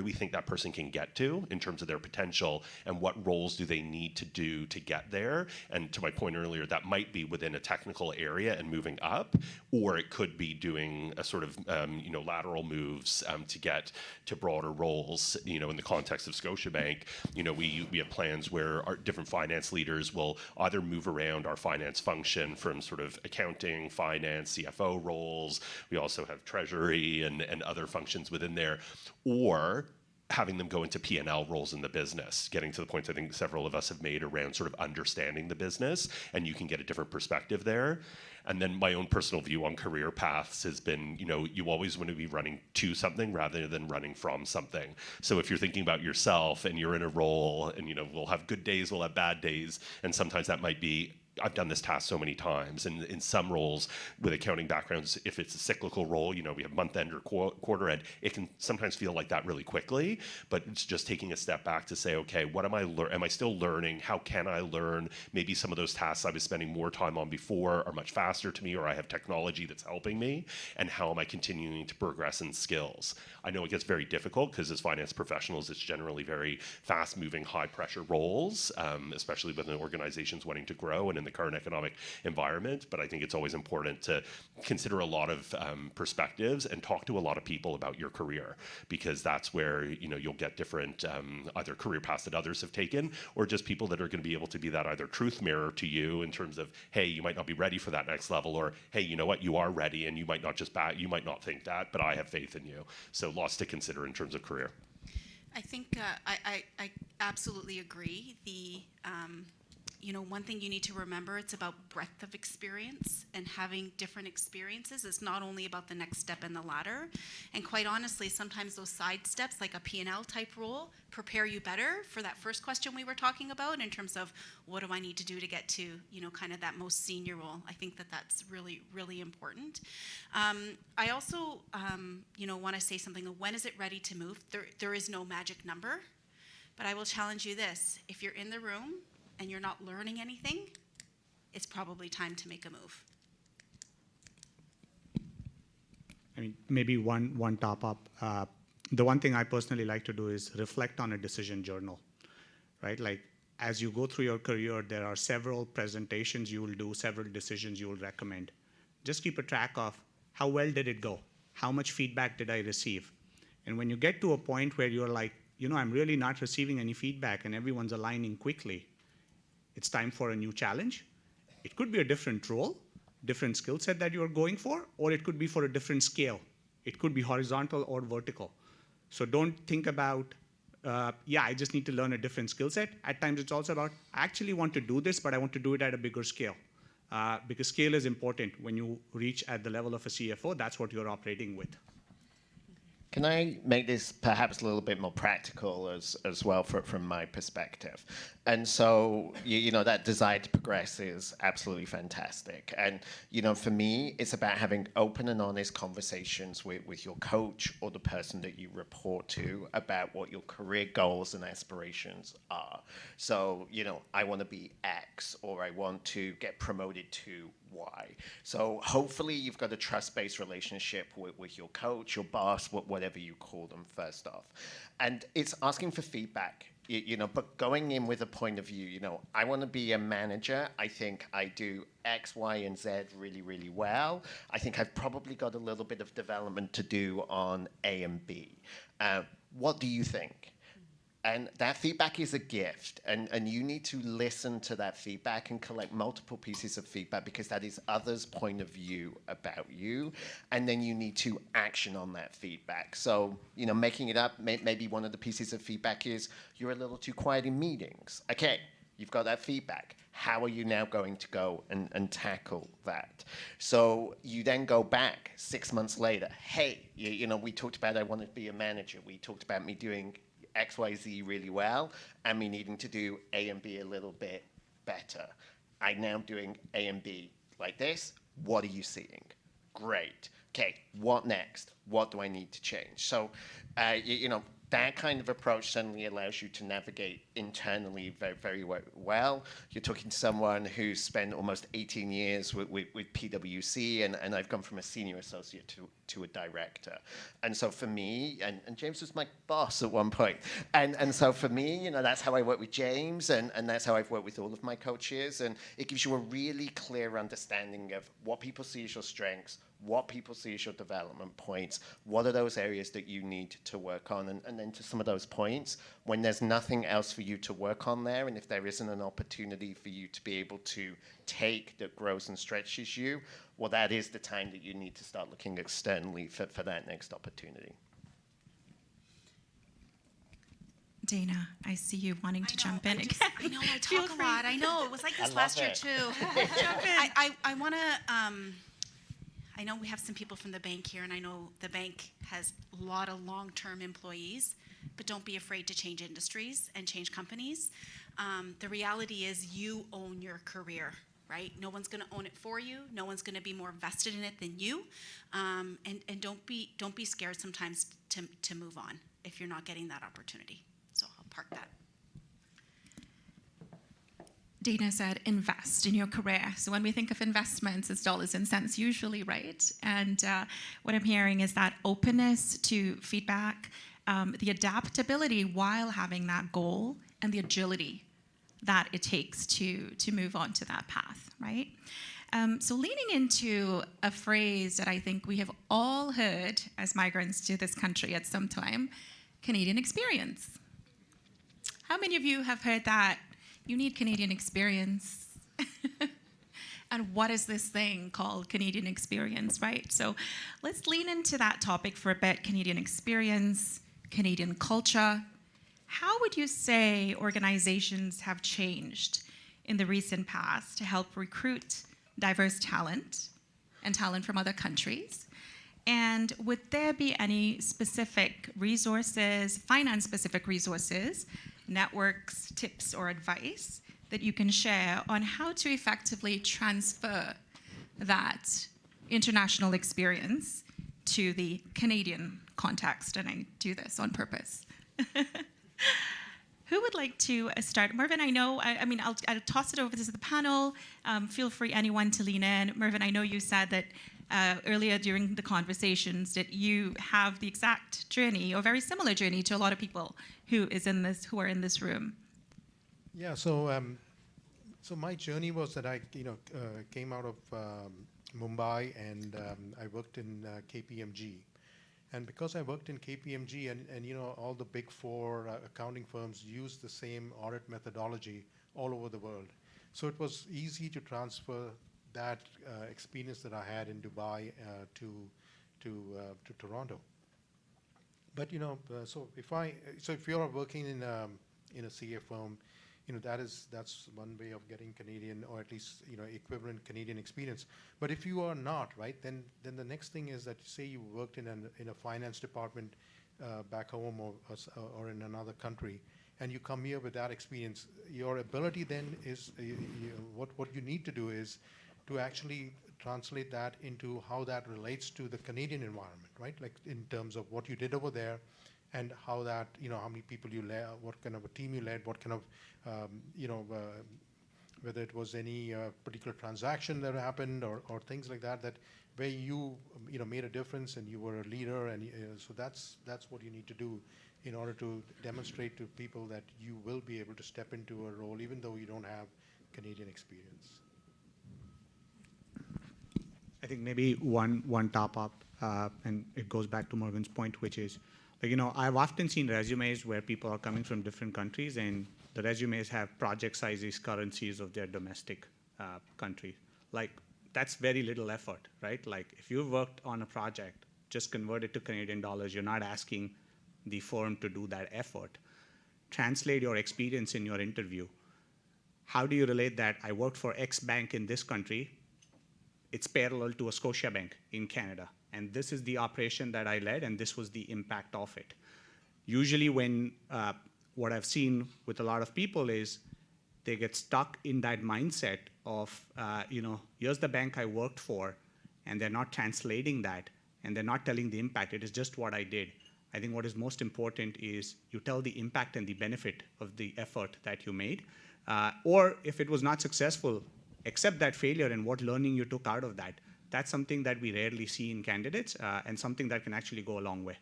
we think that person can get to in terms of their potential, and what roles do they need to do to get there? And to my point earlier, that might be within a technical area and moving up, or it could be doing a sort of lateral moves to get to broader roles. In the context of Scotiabank, we have plans where our different finance leaders will either move around our finance function from sort of accounting, finance, CFO roles. We also have treasury and other functions within there, or having them go into P&L roles in the business, getting to the points I think several of us have made around sort of understanding the business, and you can get a different perspective there. And then my own personal view on career paths has been, you always want to be running to something rather than running from something. So if you're thinking about yourself and you're in a role, and we'll have good days, we'll have bad days, and sometimes that might be, I've done this task so many times, and in some roles with accounting backgrounds, if it's a cyclical role, we have month end or quarter end, it can sometimes feel like that really quickly, but it's just taking a step back to say, okay, what am I still learning? How can I learn? Maybe some of those tasks I was spending more time on before are much faster to me, or I have technology that's helping me, and how am I continuing to progress in skills? I know it gets very difficult because as finance professionals, it's generally very fast moving, high pressure roles, especially within organizations wanting to grow and in the current economic environment. But I think it's always important to consider a lot of perspectives and talk to a lot of people about your career, because that's where you'll get different either career paths that others have taken, or just people that are going to be able to be that either truth mirror to you in terms of, hey, you might not be ready for that next level, or hey, you know what, you are ready, and you might not think that, but I have faith in you. So lots to consider in terms of career. I think I absolutely agree. One thing you need to remember, it's about breadth of experience and having different experiences. It's not only about the next step in the ladder. And quite honestly, sometimes those side steps, like a P&L type role, prepare you better for that first question we were talking about in terms of what do I need to do to get to, kind of that most senior role. I think that that's really, really important. I also, want to say something. When is it ready to move? There is no magic number, but I will challenge you this. If you're in the room and you're not learning anything, it's probably time to make a move. I mean, maybe one top up. The one thing I personally like to do is reflect on a decision journal, right? Like, as you go through your career, there are several presentations you will do, several decisions you will recommend. Just keep a track of how well did it go? How much feedback did I receive? And when you get to a point where you're like, I'm really not receiving any feedback and everyone's aligning quickly, it's time for a new challenge. It could be a different role, different skill set that you're going for, or it could be for a different scale. It could be horizontal or vertical. So don't think about, I just need to learn a different skill set. At times it's also about, I actually want to do this, but I want to do it at a bigger scale. Because scale is important. When you reach at the level of a CFO, that's what you're operating with. Can I make this perhaps a little bit more practical as well from my perspective? And so, that desire to progress is absolutely fantastic. And, for me, it's about having open and honest conversations with your coach or the person that you report to about what your career goals and aspirations are. So, I want to be X, or I want to get promoted to Y. So hopefully you've got a trust-based relationship with your coach, your boss, whatever you call them, first off. And it's asking for feedback, but going in with a point of view, I want to be a manager. I think I do X, Y, and Z really, really well. I think I've probably got a little bit of development to do on A and B. What do you think? And that feedback is a gift, and you need to listen to that feedback and collect multiple pieces of feedback because that is others' point of view about you, and then you need to action on that feedback. So, making it up, maybe one of the pieces of feedback is you're a little too quiet in meetings. Okay, you've got that feedback. How are you now going to go and tackle that? So you then go back 6 months later. Hey, we talked about I want to be a manager. We talked about me doing X, Y, Z really well, and me needing to do A and B a little bit better. I'm now doing A and B like this. What are you seeing? Great. Okay, what next? What do I need to change? So, that kind of approach suddenly allows you to navigate internally very, very well. You're talking to someone who's spent almost 18 years with PwC, and I've gone from a senior associate to a director. And so for me, and James was my boss at one point, and so for me, that's how I work with James, and that's how I've worked with all of my coaches, and it gives you a really clear understanding of what people see as your strengths, what people see as your development points, what are those areas that you need to work on, and then to some of those points, when there's nothing else for you to work on there, and if there isn't an opportunity for you to be able to take that grows and stretches you, well, that is the time that you need to start looking externally for that next opportunity. Dana, I see you wanting to jump in. I know, I talk a lot. I know, it was like this last year too. Jump in. I want to, I know we have some people from the bank here, and I know the bank has a lot of long-term employees, but don't be afraid to change industries and change companies. The reality is you own your career, right? No one's going to own it for you. No one's going to be more vested in it than you. And don't be scared sometimes to move on if you're not getting that opportunity. So I'll park that. Dana said, invest in your career. So when we think of investments, it's dollars and cents usually, right? And what I'm hearing is that openness to feedback, the adaptability while having that goal, and the agility that it takes to move on to that path, right? So leaning into a phrase that I think we have all heard as migrants to this country at some time, Canadian experience. How many of you have heard that? You need Canadian experience. And what is this thing called Canadian experience, right? So let's lean into that topic for a bit. Canadian experience, Canadian culture, how would you say organizations have changed in the recent past to help recruit diverse talent and talent from other countries? And would there be any specific resources, finance-specific resources, networks, tips, or advice that you can share on how to effectively transfer that international experience to the Canadian context? And I do this on purpose. Who would like to start? Mervyn, I know, I'll toss it over to the panel. Feel free, anyone, to lean in. Mervyn, I know you said that earlier during the conversations that you have the exact journey, or very similar journey, to a lot of people who are in this room. Yeah, so my journey was that I came out of Mumbai, and I worked in KPMG. And because I worked in KPMG and all the big four accounting firms use the same audit methodology all over the world. So it was easy to transfer that experience that I had in Dubai to Toronto. But so if you're working in a CA firm, that's one way of getting Canadian, or at least equivalent Canadian experience. But if you are not, right, then the next thing is that, say you worked in a finance department back home or in another country, and you come here with that experience, your ability then is what you need to do is to actually translate that into how that relates to the Canadian environment, right? Like in terms of what you did over there, and how that, how many people you led, what kind of a team you led, what kind of, whether it was any particular transaction that happened or things like that, where you, made a difference and you were a leader, and so that's what you need to do in order to demonstrate to people that you will be able to step into a role even though you don't have Canadian experience. I think maybe one top up, and it goes back to Morgan's point, which is, I've often seen resumes where people are coming from different countries, and the resumes have project sizes, currencies of their domestic country. Like, that's very little effort, right? Like, if you've worked on a project, just convert it to Canadian dollars. You're not asking the firm to do that effort. Translate your experience in your interview. How do you relate that? I worked for X bank in this country. It's parallel to a Scotiabank in Canada. And this is the operation that I led, and this was the impact of it. Usually when what I've seen with a lot of people is they get stuck in that mindset of, here's the bank I worked for, and they're not translating that, and they're not telling the impact. It is just what I did. I think what is most important is you tell the impact and the benefit of the effort that you made. Or if it was not successful, accept that failure and what learning you took out of that. That's something that we rarely see in candidates, and something that can actually go a long way.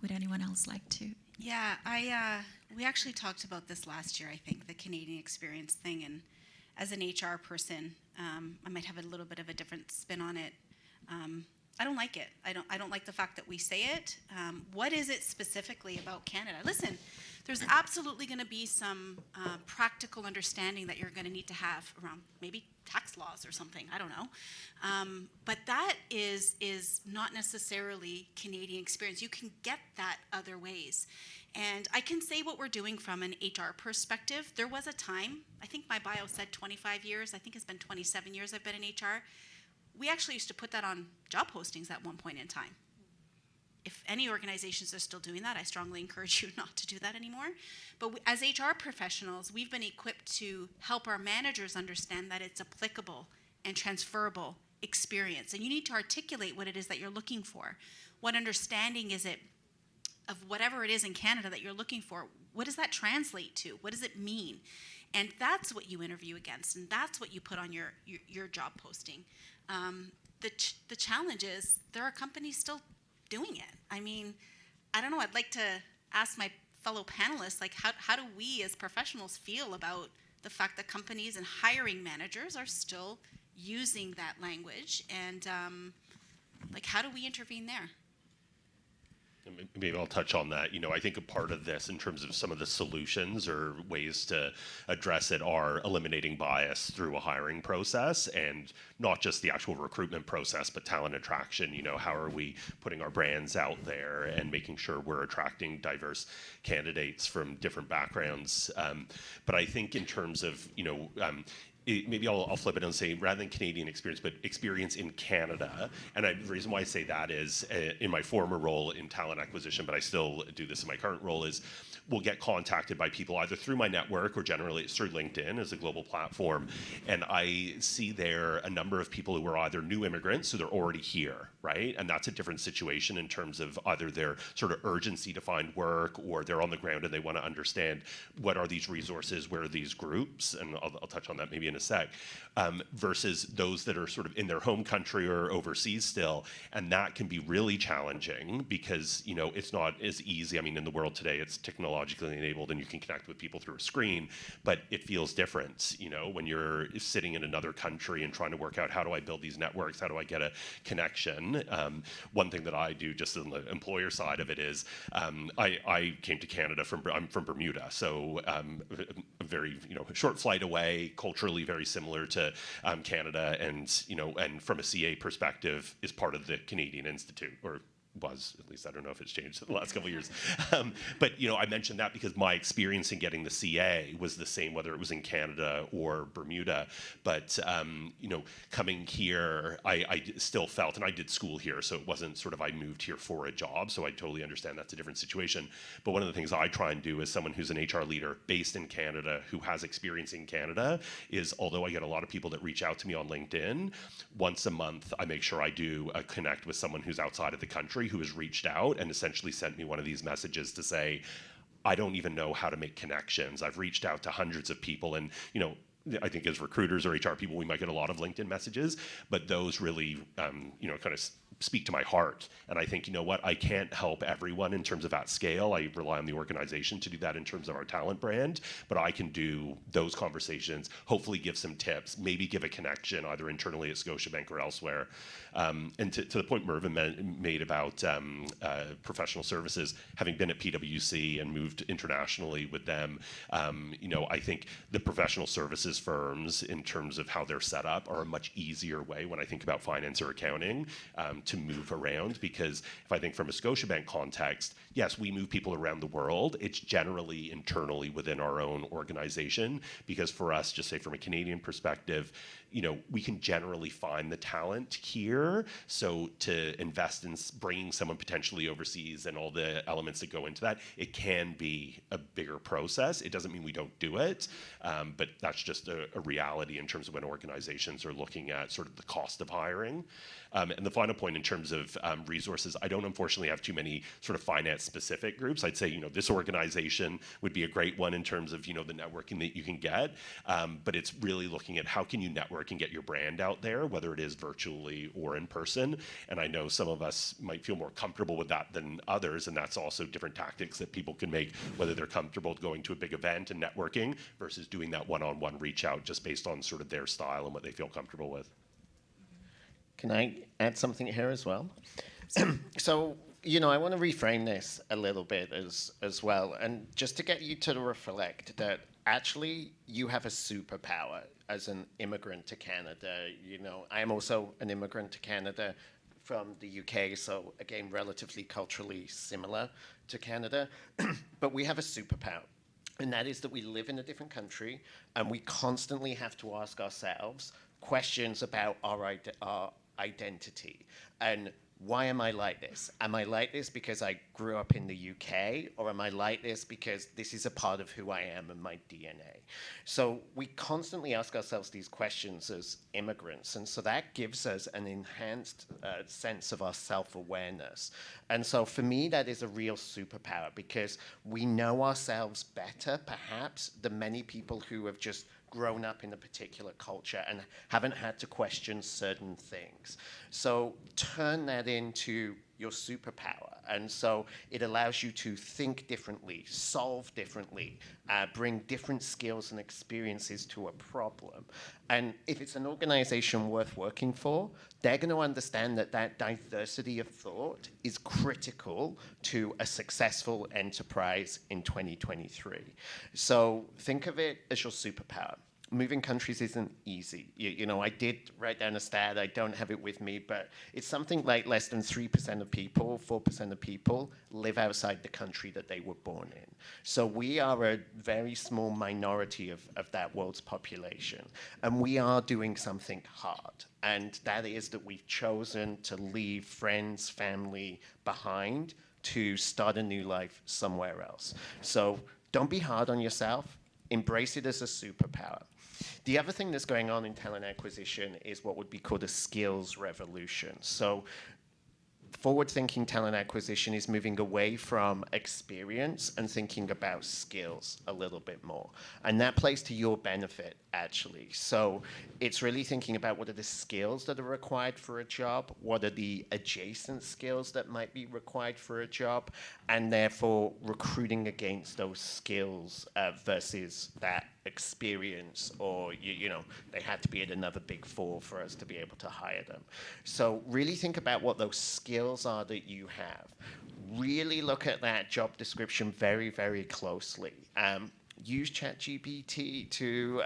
Would anyone else like to? Yeah, we actually talked about this last year, I think, the Canadian experience thing. And as an HR person, I might have a little bit of a different spin on it. I don't like it. I don't like the fact that we say it. What is it specifically about Canada? Listen, there's absolutely going to be some practical understanding that you're going to need to have around maybe tax laws or something. I don't know. But that is not necessarily Canadian experience. You can get that other ways. And I can say what we're doing from an HR perspective. There was a time, I think my bio said 25 years. I think it's been 27 years I've been in HR. We actually used to put that on job postings at one point in time. If any organizations are still doing that, I strongly encourage you not to do that anymore. But as HR professionals, we've been equipped to help our managers understand that it's applicable and transferable experience. And you need to articulate what it is that you're looking for. What understanding is it of whatever it is in Canada that you're looking for? What does that translate to? What does it mean? And that's what you interview against, and that's what you put on your job posting. The challenge is there are companies still doing it. I mean, I don't know. I'd like to ask my fellow panelists, like, how do we as professionals feel about the fact that companies and hiring managers are still using that language, and like, how do we intervene there? Maybe I'll touch on that. I think a part of this in terms of some of the solutions or ways to address it are eliminating bias through a hiring process, and not just the actual recruitment process, but talent attraction. How are we putting our brands out there and making sure we're attracting diverse candidates from different backgrounds. But I think in terms of, maybe I'll flip it and say, rather than Canadian experience, but experience in Canada. And the reason why I say that is, in my former role in talent acquisition, but I still do this in my current role, is we'll get contacted by people either through my network or generally it's through LinkedIn as a global platform. And I see there a number of people who are either new immigrants, so they're already here, right? And that's a different situation in terms of either their sort of urgency to find work, or they're on the ground and they want to understand what are these resources, where are these groups, and I'll touch on that maybe in a sec, versus those that are sort of in their home country or overseas still. And that can be really challenging because, it's not as easy. I mean, in the world today, it's technologically enabled and you can connect with people through a screen, but it feels different, when you're sitting in another country and trying to work out, how do I build these networks? How do I get a connection? One thing that I do just on the employer side of it is, I came to Canada I'm from Bermuda, so a very, short flight away, culturally very similar to Canada, and from a CA perspective is part of the Canadian Institute, or was, at least. I don't know if it's changed in the last couple of years. But I mentioned that because my experience in getting the CA was the same, whether it was in Canada or Bermuda. But coming here, I still felt, and I did school here, so it wasn't sort of I moved here for a job, so I totally understand that's a different situation. But one of the things I try and do as someone who's an HR leader based in Canada, who has experience in Canada, is, although I get a lot of people that reach out to me on LinkedIn, once a month I make sure I do a connect with someone who's outside of the country who has reached out and essentially sent me one of these messages to say, I don't even know how to make connections. I've reached out to hundreds of people, and I think as recruiters or HR people, we might get a lot of LinkedIn messages, but those really, kind of speak to my heart. And I think, I can't help everyone in terms of at scale. I rely on the organization to do that in terms of our talent brand, but I can do those conversations, hopefully give some tips, maybe give a connection either internally at Scotiabank or elsewhere. And to the point Mervyn made about professional services, having been at PwC and moved internationally with them, I think the professional services firms, in terms of how they're set up, are a much easier way when I think about finance or accounting to move around. Because if I think from a Scotiabank context, yes, we move people around the world. It's generally internally within our own organization, because for us, just say from a Canadian perspective, we can generally find the talent here. So to invest in bringing someone potentially overseas and all the elements that go into that, it can be a bigger process. It doesn't mean we don't do it, but that's just a reality in terms of when organizations are looking at sort of the cost of hiring. And the final point in terms of resources, I don't unfortunately have too many sort of finance-specific groups. I'd say, this organization would be a great one in terms of, the networking that you can get. But it's really looking at how can you network and get your brand out there, whether it is virtually or in person. And I know some of us might feel more comfortable with that than others, and that's also different tactics that people can make, whether they're comfortable going to a big event and networking versus doing that one-on-one reach out just based on sort of their style and what they feel comfortable with. Can I add something here as well? So, I want to reframe this a little bit as well, and just to get you to reflect that actually you have a superpower as an immigrant to Canada. I am also an immigrant to Canada from the UK, so again, relatively culturally similar to Canada, but we have a superpower. And that is that we live in a different country, and we constantly have to ask ourselves questions about our identity. And why am I like this? Am I like this because I grew up in the UK, or am I like this because this is a part of who I am and my DNA? So we constantly ask ourselves these questions as immigrants, and so that gives us an enhanced sense of our self-awareness. And so for me, that is a real superpower, because we know ourselves better, perhaps, than many people who have just grown up in a particular culture and haven't had to question certain things. So turn that into your superpower And so it allows you to think differently, solve differently, bring different skills and experiences to a problem. And if it's an organization worth working for, they're going to understand that that diversity of thought is critical to a successful enterprise in 2023. So think of it as your superpower. Moving countries isn't easy. You know, I did write down a stat, I don't have it with me, but it's something like less than 3% of people, 4% of people live outside the country that they were born in. So we are a very small minority of that world's population. And we are doing something hard. And that is that we've chosen to leave friends, family behind to start a new life somewhere else. So don't be hard on yourself. Embrace it as a superpower. The other thing that's going on in talent acquisition is what would be called a skills revolution. So forward-thinking talent acquisition is moving away from experience and thinking about skills a little bit more. And that plays to your benefit, actually. So it's really thinking about what are the skills that are required for a job, what are the adjacent skills that might be required for a job, and therefore recruiting against those skills versus that experience, or you know, they had to be at another Big Four for us to be able to hire them. So really think about what those skills are that you have. Really look at that job description very, very closely. Use ChatGPT to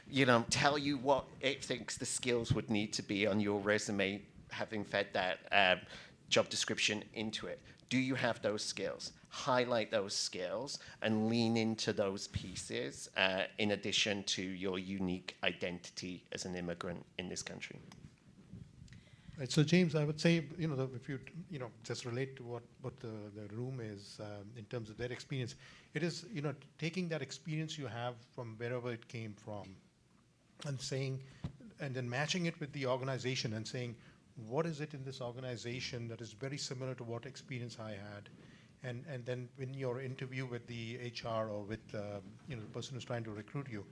you know, tell you what it thinks the skills would need to be on your resume, having fed that job description into it. Do you have those skills? Highlight those skills and lean into those pieces in addition to your unique identity as an immigrant in this country. Right, so James, I would say, you know, if you just relate to what the room is in terms of their experience, it is, you know, taking that experience you have from wherever it came from and saying, and then matching it with the organization and saying, what is it in this organization that is very similar to what experience I had? And then in your interview with the HR or with you know, the person who's trying to recruit you,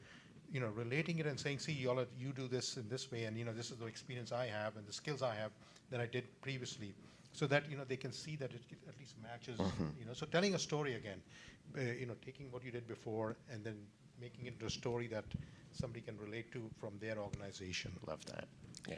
you know, relating it and saying, see, you do this in this way, and you know, this is the experience I have and the skills I have that I did previously, so that, you know, they can see that it at least matches. You know, so telling a story again, you know, taking what you did before and then making it into a story that somebody can relate to from their organization. Love that. Yeah.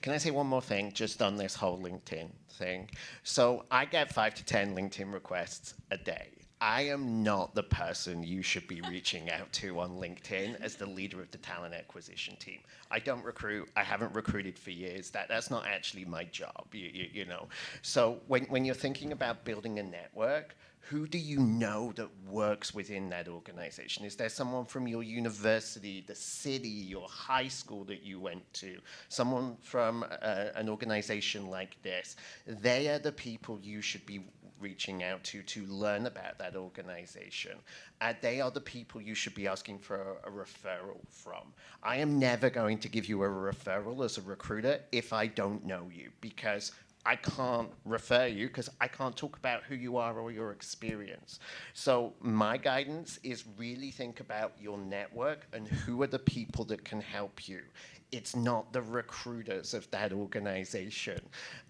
Can I say one more thing just on this whole LinkedIn thing? So I get 5 to 10 LinkedIn requests a day. I am not the person you should be reaching out to on LinkedIn as the leader of the talent acquisition team. I don't recruit. I haven't recruited for years. That's not actually my job, you know. So when you're thinking about building a network, who do you know that works within that organization? Is there someone from your university, the city, your high school that you went to, someone from an organization like this? They are the people you should be reaching out to learn about that organization. They are the people you should be asking for a referral from. I am never going to give you a referral as a recruiter if I don't know you, because I can't refer you because I can't talk about who you are or your experience. So my guidance is really think about your network and who are the people that can help you. It's not the recruiters of that organization.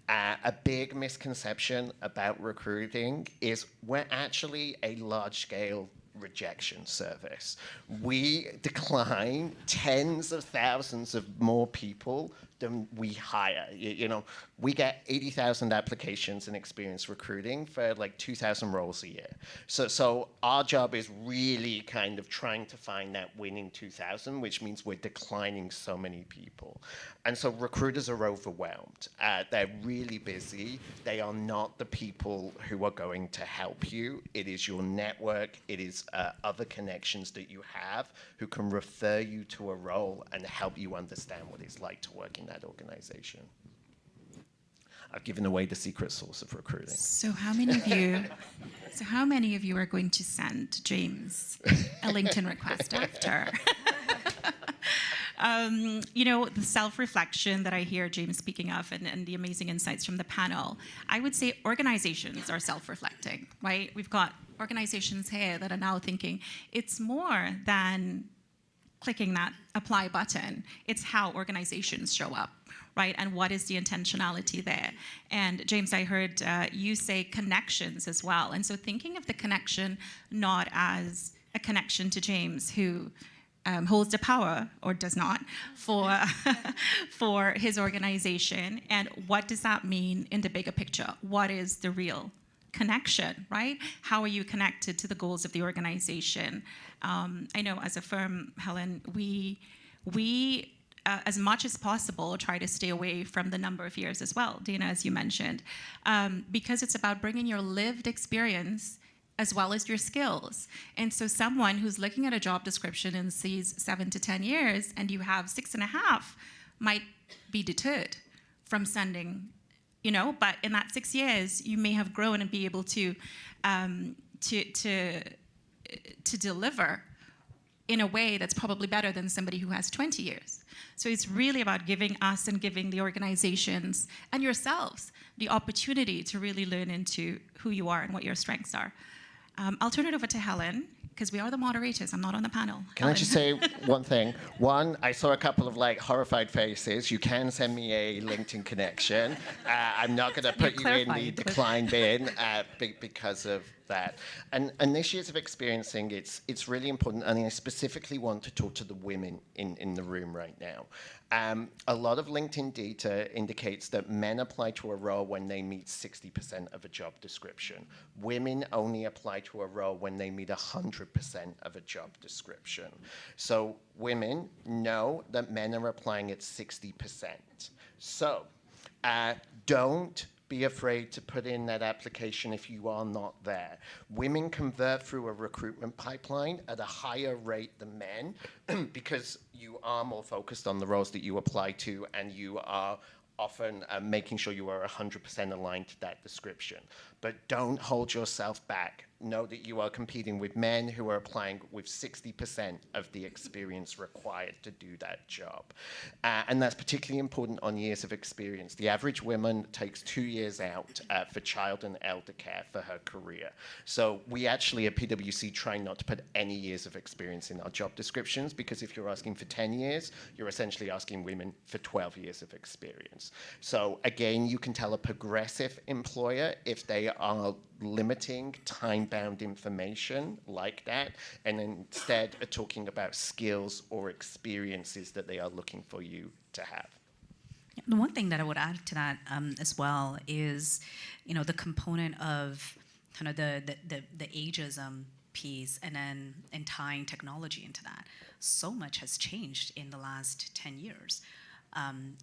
A big misconception about recruiting is we're actually a large-scale rejection service. We decline tens of thousands of more people than we hire. You know, we get 80,000 applications in experience recruiting for like 2,000 roles a year. So our job is really kind of trying to find that winning 2,000, which means we're declining so many people. And so recruiters are overwhelmed. They're really busy. They are not the people who are going to help you. It is your network. It is other connections that you have who can refer you to a role and help you understand what it's like to work in that organization. I've given away the secret source of recruiting. So how many of you are going to send James a LinkedIn request after? You know, the self-reflection that I hear James speaking of and the amazing insights from the panel, I would say organizations are self-reflecting, right? We've got organizations here that are now thinking it's more than clicking that apply button. It's how organizations show up, right? And what is the intentionality there? And James, I heard you say connections as well. And so thinking of the connection not as a connection to James, who holds the power, or does not, for, for his organization. And what does that mean in the bigger picture? What is the real connection, right? How are you connected to the goals of the organization? I know as a firm, Helen, we as much as possible, try to stay away from the number of years as well, Dana, as you mentioned, because it's about bringing your lived experience as well as your skills. And so someone who's looking at a job description and sees 7 to 10 years and you have 6.5 might be deterred from sending, you know, but in that 6 years, you may have grown and be able to deliver in a way that's probably better than somebody who has 20 years. So it's really about giving us and giving the organizations and yourselves the opportunity to really learn into who you are and what your strengths are. I'll turn it over to Helen, because we are the moderators. I'm not on the panel. Can I just say one thing? One, I saw a couple of like horrified faces. You can send me a LinkedIn connection. I'm not going to put you in the decline bin because of that. And this year's of experiencing, it's really important, and I specifically want to talk to the women in the room right now. A lot of LinkedIn data indicates that men apply to a role when they meet 60% of a job description. Women only apply to a role when they meet 100% of a job description. So women know that men are applying at 60%. So don't be afraid to put in that application if you are not there. Women convert through a recruitment pipeline at a higher rate than men because you are more focused on the roles that you apply to, and you are often making sure you are 100% aligned to that description. But don't hold yourself back. Know that you are competing with men who are applying with 60% of the experience required to do that job. And that's particularly important on years of experience. The average woman takes 2 years out for child and elder care for her career. So we actually at PwC try not to put any years of experience in our job descriptions, because if you're asking for 10 years, you're essentially asking women for 12 years of experience. So again, you can tell a progressive employer if they are limiting time-bound information like that, and instead are talking about skills or experiences that they are looking for you to have. The one thing that I would add to that as well is, you know, the component of kind of the ageism piece, and tying technology into that. So much has changed in the last 10 years.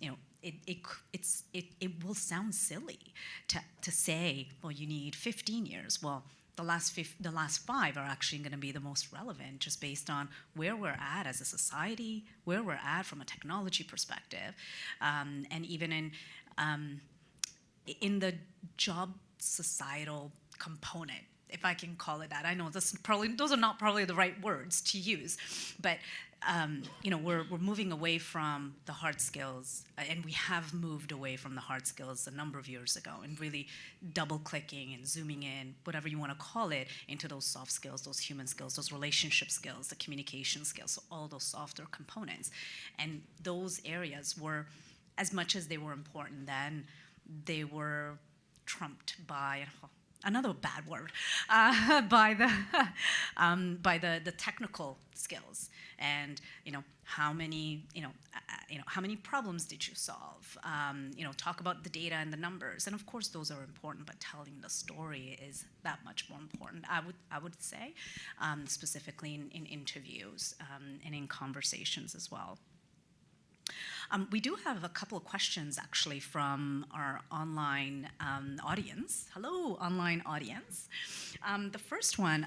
You know, it will sound silly to say, well, you need 15 years. Well, the last 5 are actually going to be the most relevant, just based on where we're at as a society, where we're at from a technology perspective, and even in the job societal component, if I can call it that. I know those are not probably the right words to use, but you know, we're moving away from the hard skills, and we have moved away from the hard skills a number of years ago, and really double-clicking and zooming in, whatever you want to call it, into those soft skills, those human skills, those relationship skills, the communication skills, so all those softer components. And those areas were, as much as they were important then, they were trumped by, another bad word, by the technical skills. And you know, how many problems did you solve? You know, talk about the data and the numbers, and of course those are important, but telling the story is that much more important, I would say, specifically in interviews and in conversations as well. We do have a couple of questions actually from our online audience. Hello, online audience. The first one,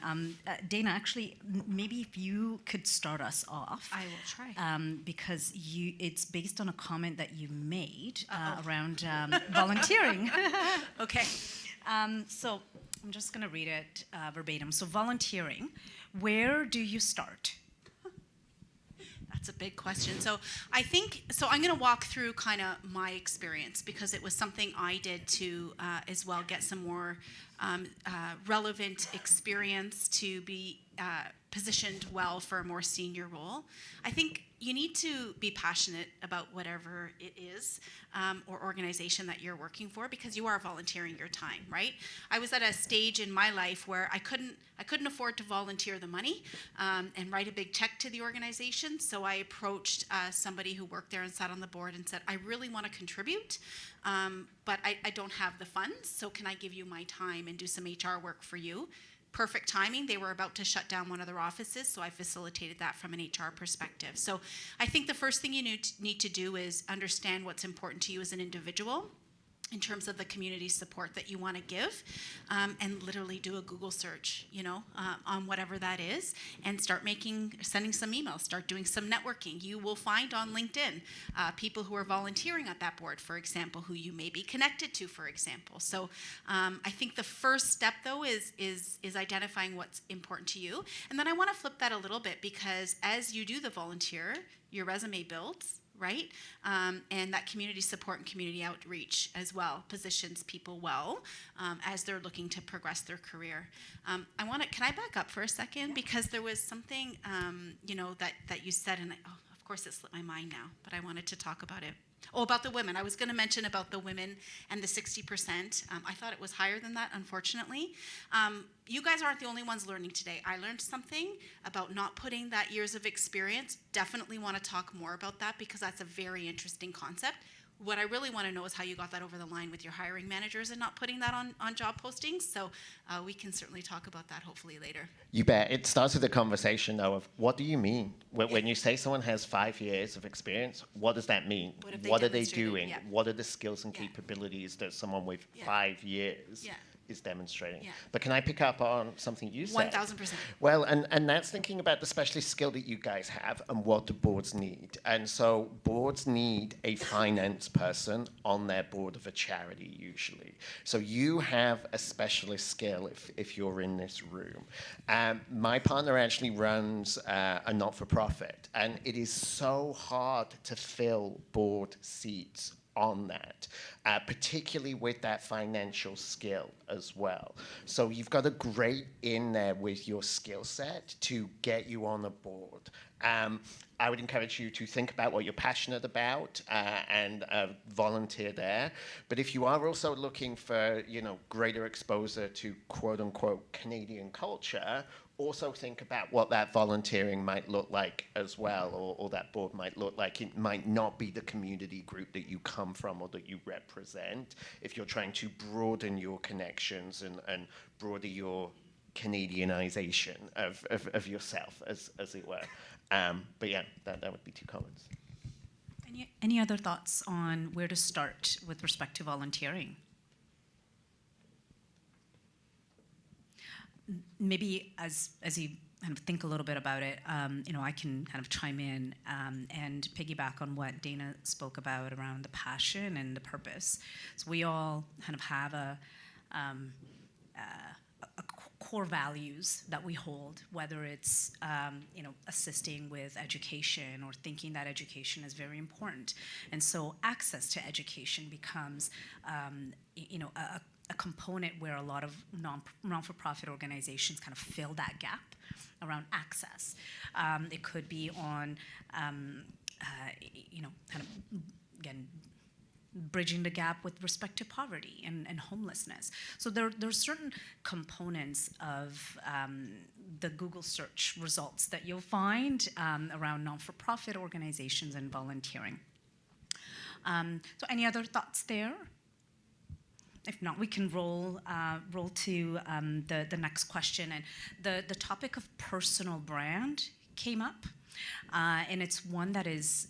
Dana, actually, maybe if you could start us off. I will try. Because it's based on a comment that you made around volunteering. Okay. So I'm just going to read it verbatim. So volunteering, where do you start? That's a big question. So I think, so I'm going to walk through kind of my experience because it was something I did to as well get some more relevant experience to be positioned well for a more senior role. I think you need to be passionate about whatever it is or organization that you're working for because you are volunteering your time, right? I was at a stage in my life where I couldn't afford to volunteer the money and write a big check to the organization, so I approached somebody who worked there and sat on the board and said, I really want to contribute, but I don't have the funds, so can I give you my time and do some HR work for you? Perfect timing. They were about to shut down one of their offices, so I facilitated that from an HR perspective. So I think the first thing you need to do is understand what's important to you as an individual in terms of the community support that you want to give, and literally do a Google search, on whatever that is, and start sending some emails, start doing some networking. You will find on LinkedIn people who are volunteering at that board, for example, who you may be connected to, for example. So I think the first step, though, is identifying what's important to you. And then I want to flip that a little bit because as you do the volunteer, your resume builds, right? And that community support and community outreach as well positions people well as they're looking to progress their career. Can I back up for a second? Because there was something, that you said, and of course it slipped my mind now, but I wanted to talk about it. Oh, about the women. I was going to mention about the women and the 60%. I thought it was higher than that, unfortunately. You guys aren't the only ones learning today. I learned something about not putting that years of experience. Definitely want to talk more about that because that's a very interesting concept. What I really want to know is how you got that over the line with your hiring managers and not putting that on job postings. So we can certainly talk about that hopefully later. You bet. It starts with a conversation, though, of what do you mean? When you say someone has 5 years of experience, what does that mean? What are they doing? Yeah. What are the skills and Yeah. capabilities that someone with Yeah. 5 years Yeah. is demonstrating? Yeah. But can I pick up on something you said? 1,000%. Well, and that's thinking about the specialist skill that you guys have and what the boards need. And so boards need a finance person on their board of a charity, usually. So you have a specialist skill if you're in this room. My partner actually runs a not-for-profit, and it is so hard to fill board seats on that, particularly with that financial skill as well. So you've got a great in there with your skill set to get you on a board. I would encourage you to think about what you're passionate about and volunteer there. But if you are also looking for, greater exposure to quote-unquote Canadian culture, also think about what that volunteering might look like as well, or that board might look like. It might not be the community group that you come from or that you represent if you're trying to broaden your connections and broaden your Canadianization of yourself, as it were. But yeah, that would be 2 comments. Any other thoughts on where to start with respect to volunteering? Maybe as you kind of think a little bit about it, I can kind of chime in and piggyback on what Dana spoke about around the passion and the purpose. So we all kind of have a core values that we hold, whether it's assisting with education or thinking that education is very important, and so access to education becomes a component where a lot of non-for-profit organizations kind of fill that gap around access. It could be on, kind of, again, bridging the gap with respect to poverty and homelessness. So there's certain components of the Google search results that you'll find around non-for-profit organizations and volunteering. So any other thoughts there? If not, we can roll to the next question. And the topic of personal brand came up. And it's one that is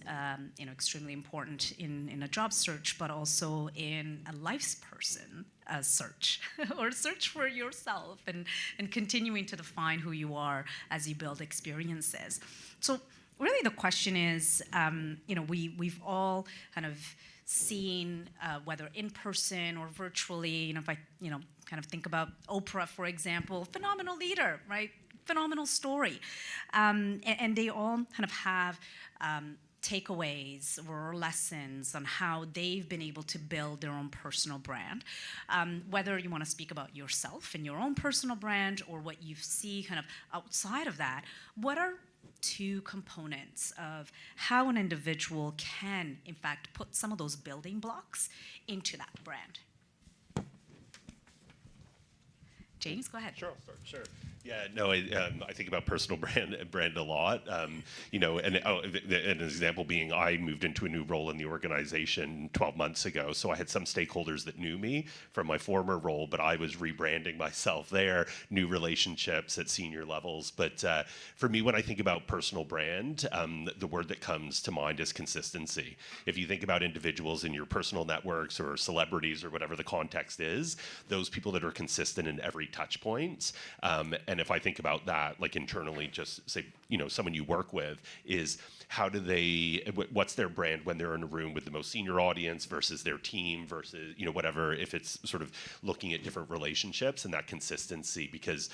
extremely important in a job search, but also in a life's person search or search for yourself and continuing to define who you are as you build experiences. So really the question is, we've all kind of seen, whether in person or virtually, if I kind of think about Oprah, for example, phenomenal leader, right? phenomenal story. And they all kind of have takeaways or lessons on how they've been able to build their own personal brand. Whether you want to speak about yourself and your own personal brand or what you see kind of outside of that, what are two components of how an individual can, in fact, put some of those building blocks into that brand? James, go ahead. Sure. Yeah, no, I think about personal brand a lot. And an example being, I moved into a new role in the organization 12 months ago. So I had some stakeholders that knew me from my former role, but I was rebranding myself there, new relationships at senior levels. But for me, when I think about personal brand, the word that comes to mind is consistency. If you think about individuals in your personal networks or celebrities or whatever the context is, those people that are consistent in every touch point, and if I think about that, like internally, just say, someone you work with, is how do they, what's their brand when they're in a room with the most senior audience versus their team versus, whatever, if it's sort of looking at different relationships and that consistency. Because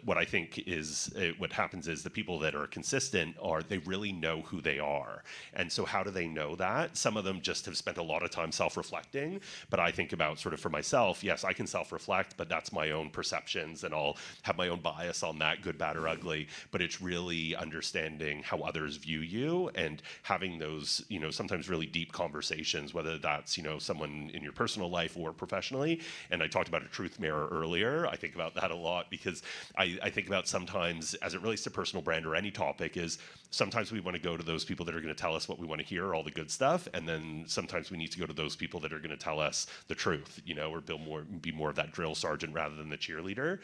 what I think is, what happens is the people that are consistent they really know who they are. And so how do they know that? Some of them just have spent a lot of time self-reflecting, but I think about sort of for myself, yes, I can self-reflect, but that's my own perceptions and I'll have my own bias on that, good, bad, or ugly. But it's really understanding how others view you and having those, sometimes really deep conversations, whether that's, someone in your personal life or professionally. And I talked about a truth mirror earlier. I think about that a lot because I think about sometimes, as it relates to personal brand or any topic, is sometimes we want to go to those people that are going to tell us what we want to hear, all the good stuff, and then sometimes we need to go to those people that are going to tell us the truth, or be more of that drill sergeant rather than the cheerleader.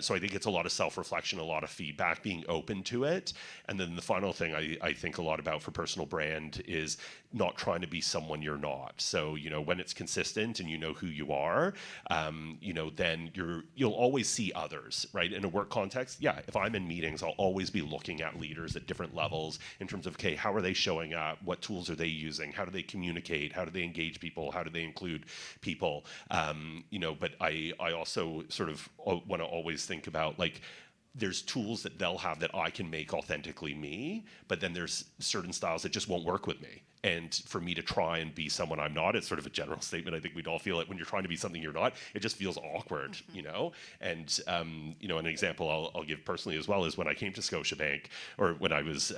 So I think it's a lot of self-reflection, a lot of feedback, being open to it. And then the final thing I think a lot about for personal brand is not trying to be someone you're not. So, when it's consistent and you know who you are, then you'll always see others, right? In a work context, yeah, if I'm in meetings, I'll always be looking at leaders at different levels in terms of, okay, how are they showing up? What tools are they using? How do they communicate? How do they engage people? How do they include people? But I also sort of want to always think about, like, there's tools that they'll have that I can make authentically me, but then there's certain styles that just won't work with me. And for me to try and be someone I'm not, it's sort of a general statement. I think we'd all feel it when you're trying to be something you're not, it just feels awkward, And, an example I'll give personally as well is when I came to Scotiabank, or when I was,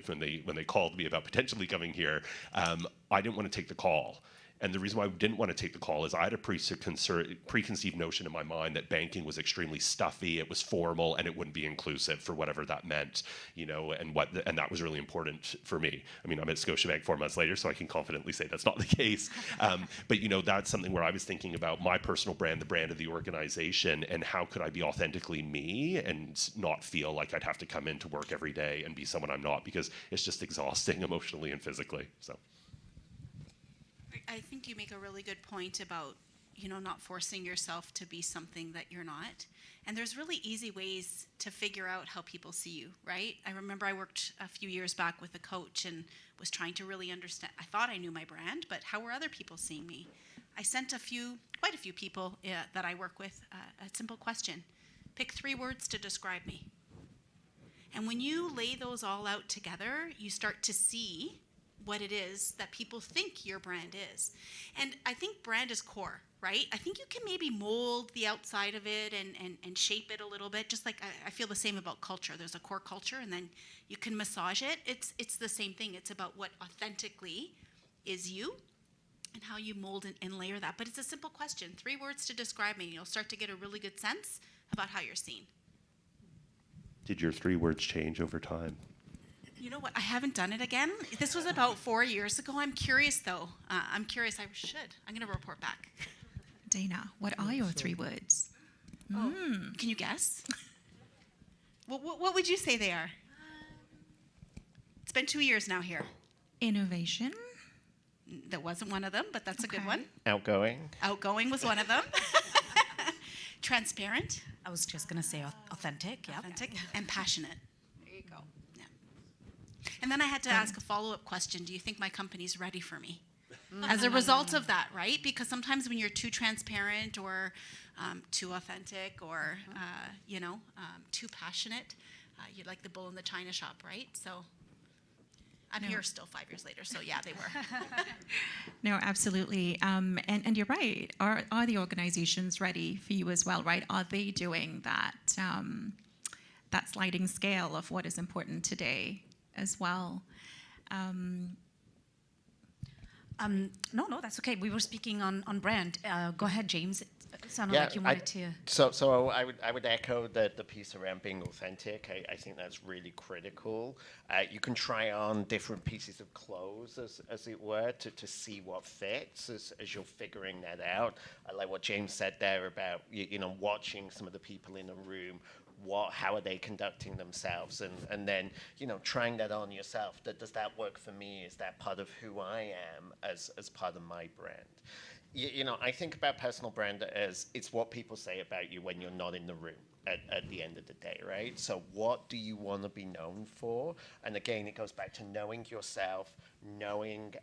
when they called me about potentially coming here, I didn't want to take the call. And the reason why I didn't want to take the call is I had a preconceived notion in my mind that banking was extremely stuffy, it was formal, and it wouldn't be inclusive for whatever that meant, and that was really important for me. I mean, I'm at Scotiabank 4 months later, so I can confidently say that's not the case. But that's something where I was thinking about my personal brand, the brand of the organization, and how could I be authentically me and not feel like I'd have to come into work every day and be someone I'm not, because it's just exhausting emotionally and physically. So. I think you make a really good point about, not forcing yourself to be something that you're not. And there's really easy ways to figure out how people see you, right? I remember I worked a few years back with a coach and was trying to really understand. I thought I knew my brand, but how were other people seeing me? I sent quite a few people that I work with a simple question. Pick 3 words to describe me. And when you lay those all out together, you start to see what it is that people think your brand is. And I think brand is core, right? I think you can maybe mold the outside of it and shape it a little bit, just like I feel the same about culture. There's a core culture, and then you can massage it. It's the same thing. It's about what authentically is you and how you mold and layer that. But it's a simple question. 3 words to describe me, and you'll start to get a really good sense about how you're seen. Did your 3 words change over time? You know what? I haven't done it again. This was about 4 years ago. I'm curious, though. I'm curious. I should. I'm going to report back. Dana, what are your 3 words? Oh, can you guess? What would you say they are? It's been 2 years now here. Innovation. That wasn't one of them, but that's a good one. Outgoing. Outgoing was one of them. Transparent. I was just going to say authentic. Yeah. Authentic and passionate. There you go. Yeah. And then I had to ask a follow-up question. Do you think my company's ready for me? as a result of that, right? Because sometimes when you're too transparent or too authentic or, too passionate, you're like the bull in the china shop, right? So I'm here still 5 years later, so yeah, they were. No, absolutely. And you're right. Are the organizations ready for you as well, right? Are they doing that, that sliding scale of what is important today as well? No, that's okay. We were speaking on brand. Go ahead, James. It sounded like you wanted to. So I would echo the piece around being authentic. I think that's really critical. You can try on different pieces of clothes, as it were, to see what fits as you're figuring that out. I like what James said there about watching some of the people in a room. How are they conducting themselves, and then trying that on yourself. Does that work for me? Is that part of who I am as part of my brand? I think about personal brand as it's what people say about you when you're not in the room at the end of the day, right? So what do you want to be known for? And again, it goes back to knowing yourself, knowing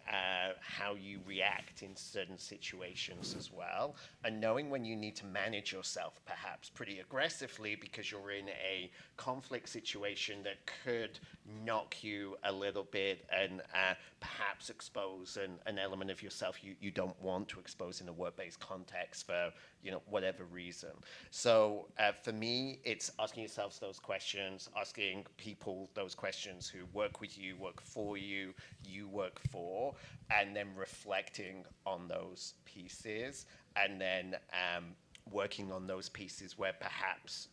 how you react in certain situations as well, and knowing when you need to manage yourself perhaps pretty aggressively because you're in a conflict situation that could knock you a little bit and perhaps expose an element of yourself you don't want to expose in a work-based context for whatever reason. So for me, it's asking yourselves those questions, asking people those questions who work with you, work for you, you work for, and then reflecting on those pieces, and then working on those pieces where perhaps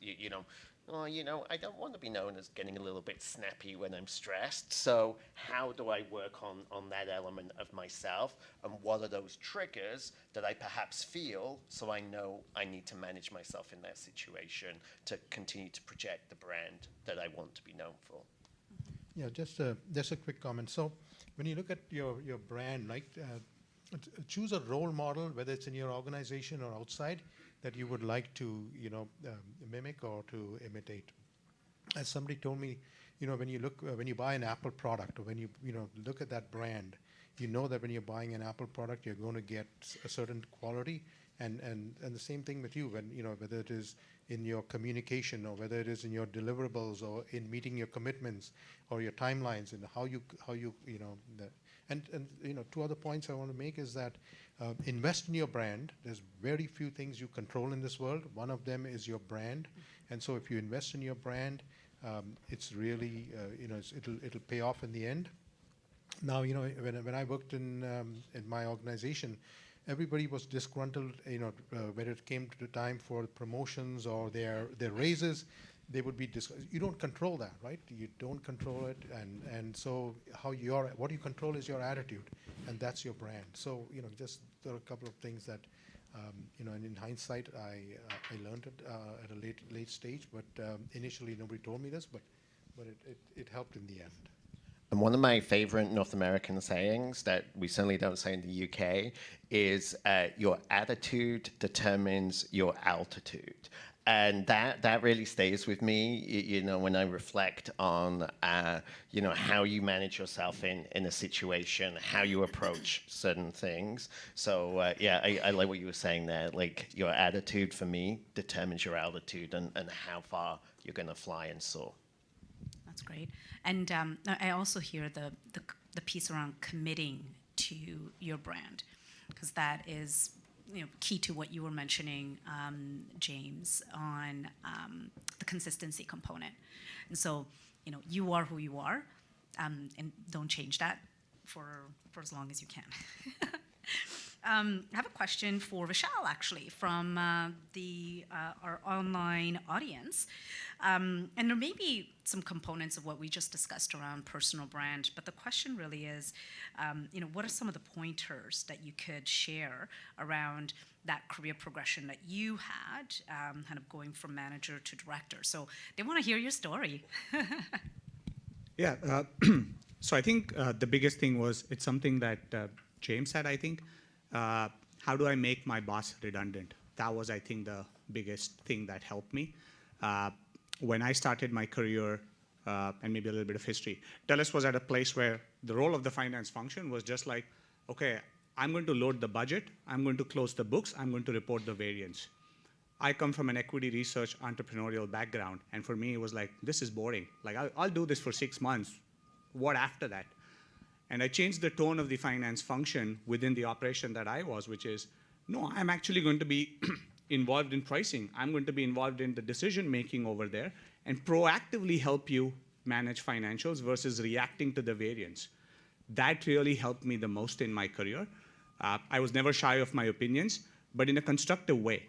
I don't want to be known as getting a little bit snappy when I'm stressed. So how do I work on that element of myself? And what are those triggers that I perhaps feel so I know I need to manage myself in that situation to continue to project the brand that I want to be known for? Yeah, just a quick comment. So when you look at your brand, like choose a role model, whether it's in your organization or outside, that you would like to mimic or to imitate. As somebody told me, when you buy an Apple product, or when you look at that brand, you know that when you're buying an Apple product, you're going to get a certain quality, and the same thing with you, when whether it is in your communication or whether it is in your deliverables or in meeting your commitments or your timelines and how you and two other points I want to make is that invest in your brand. There's very few things you control in this world. One of them is your brand, and so if you invest in your brand, it's really it'll pay off in the end. Now when I worked in my organization, everybody was disgruntled. When it came to the time for promotions or their raises, they would be you don't control that, right? You don't control it, and so what you control is your attitude, and that's your brand. So just there are a couple of things that and in hindsight I learned it at a late stage, but initially nobody told me this, but it helped in the end. And one of my favorite North American sayings that we certainly don't say in the UK is your attitude determines your altitude. And that really stays with me, when I reflect on, how you manage yourself in a situation, how you approach certain things. So, I like what you were saying there. Like, your attitude, for me, determines your altitude and how far you're going to fly and soar. That's great. And I also hear the piece around committing to your brand, because that is key to what you were mentioning, James, on the consistency component. And so, you are who you are, and don't change that for as long as you can. I have a question for Vishal, actually, from our online audience. And there may be some components of what we just discussed around personal brand, but the question really is, what are some of the pointers that you could share around that career progression that you had, kind of going from manager to director? So they want to hear your story. Yeah. So I think the biggest thing was, it's something that James said, I think. How do I make my boss redundant? That was, I think, the biggest thing that helped me. When I started my career, and maybe a little bit of history, Dallas was at a place where the role of the finance function was just like, okay, I'm going to load the budget, I'm going to close the books, I'm going to report the variance. I come from an equity research entrepreneurial background, and for me, it was like, this is boring. Like, I'll do this for 6 months. What after that? And I changed the tone of the finance function within the operation that I was, which is, no, I'm actually going to be involved in pricing. I'm going to be involved in the decision-making over there and proactively help you manage financials versus reacting to the variance. That really helped me the most in my career. I was never shy of my opinions, but in a constructive way.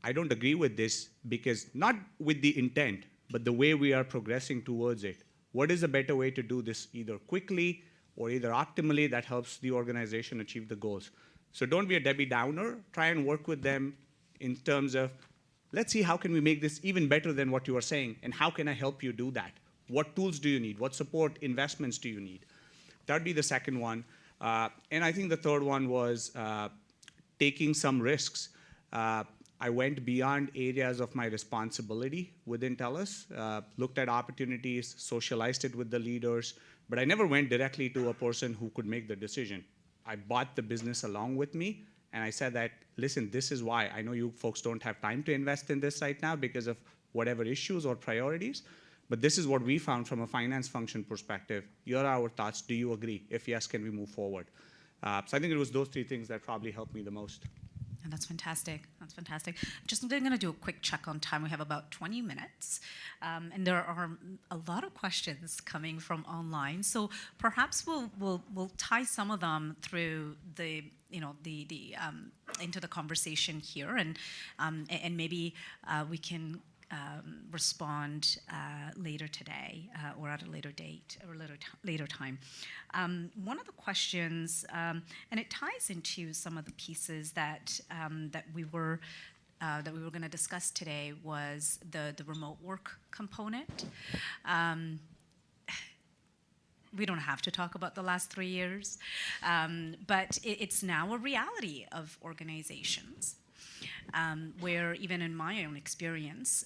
I don't agree with this because not with the intent, but the way we are progressing towards it. What is a better way to do this either quickly or either optimally that helps the organization achieve the goals? So don't be a Debbie Downer. Try and work with them in terms of, let's see how can we make this even better than what you are saying, and how can I help you do that? What tools do you need? What support investments do you need? That'd be the second one. And I think the third one was taking some risks. I went beyond areas of my responsibility within TELUS, looked at opportunities, socialized it with the leaders, but I never went directly to a person who could make the decision. I bought the business along with me, and I said that, listen, this is why. I know you folks don't have time to invest in this right now because of whatever issues or priorities, but this is what we found from a finance function perspective. Here are our thoughts. Do you agree? If yes, can we move forward? So I think it was those three things that probably helped me the most. And that's fantastic. That's fantastic. Just going to do a quick check on time. We have about 20 minutes, and there are a lot of questions coming from online. So perhaps we'll tie some of them through the into the conversation here, and maybe we can respond later today or at a later date or later time. One of the questions, and it ties into some of the pieces that we were going to discuss today, was the remote work component. We don't have to talk about the last 3 years, but it's now a reality of organizations. Where even in my own experience,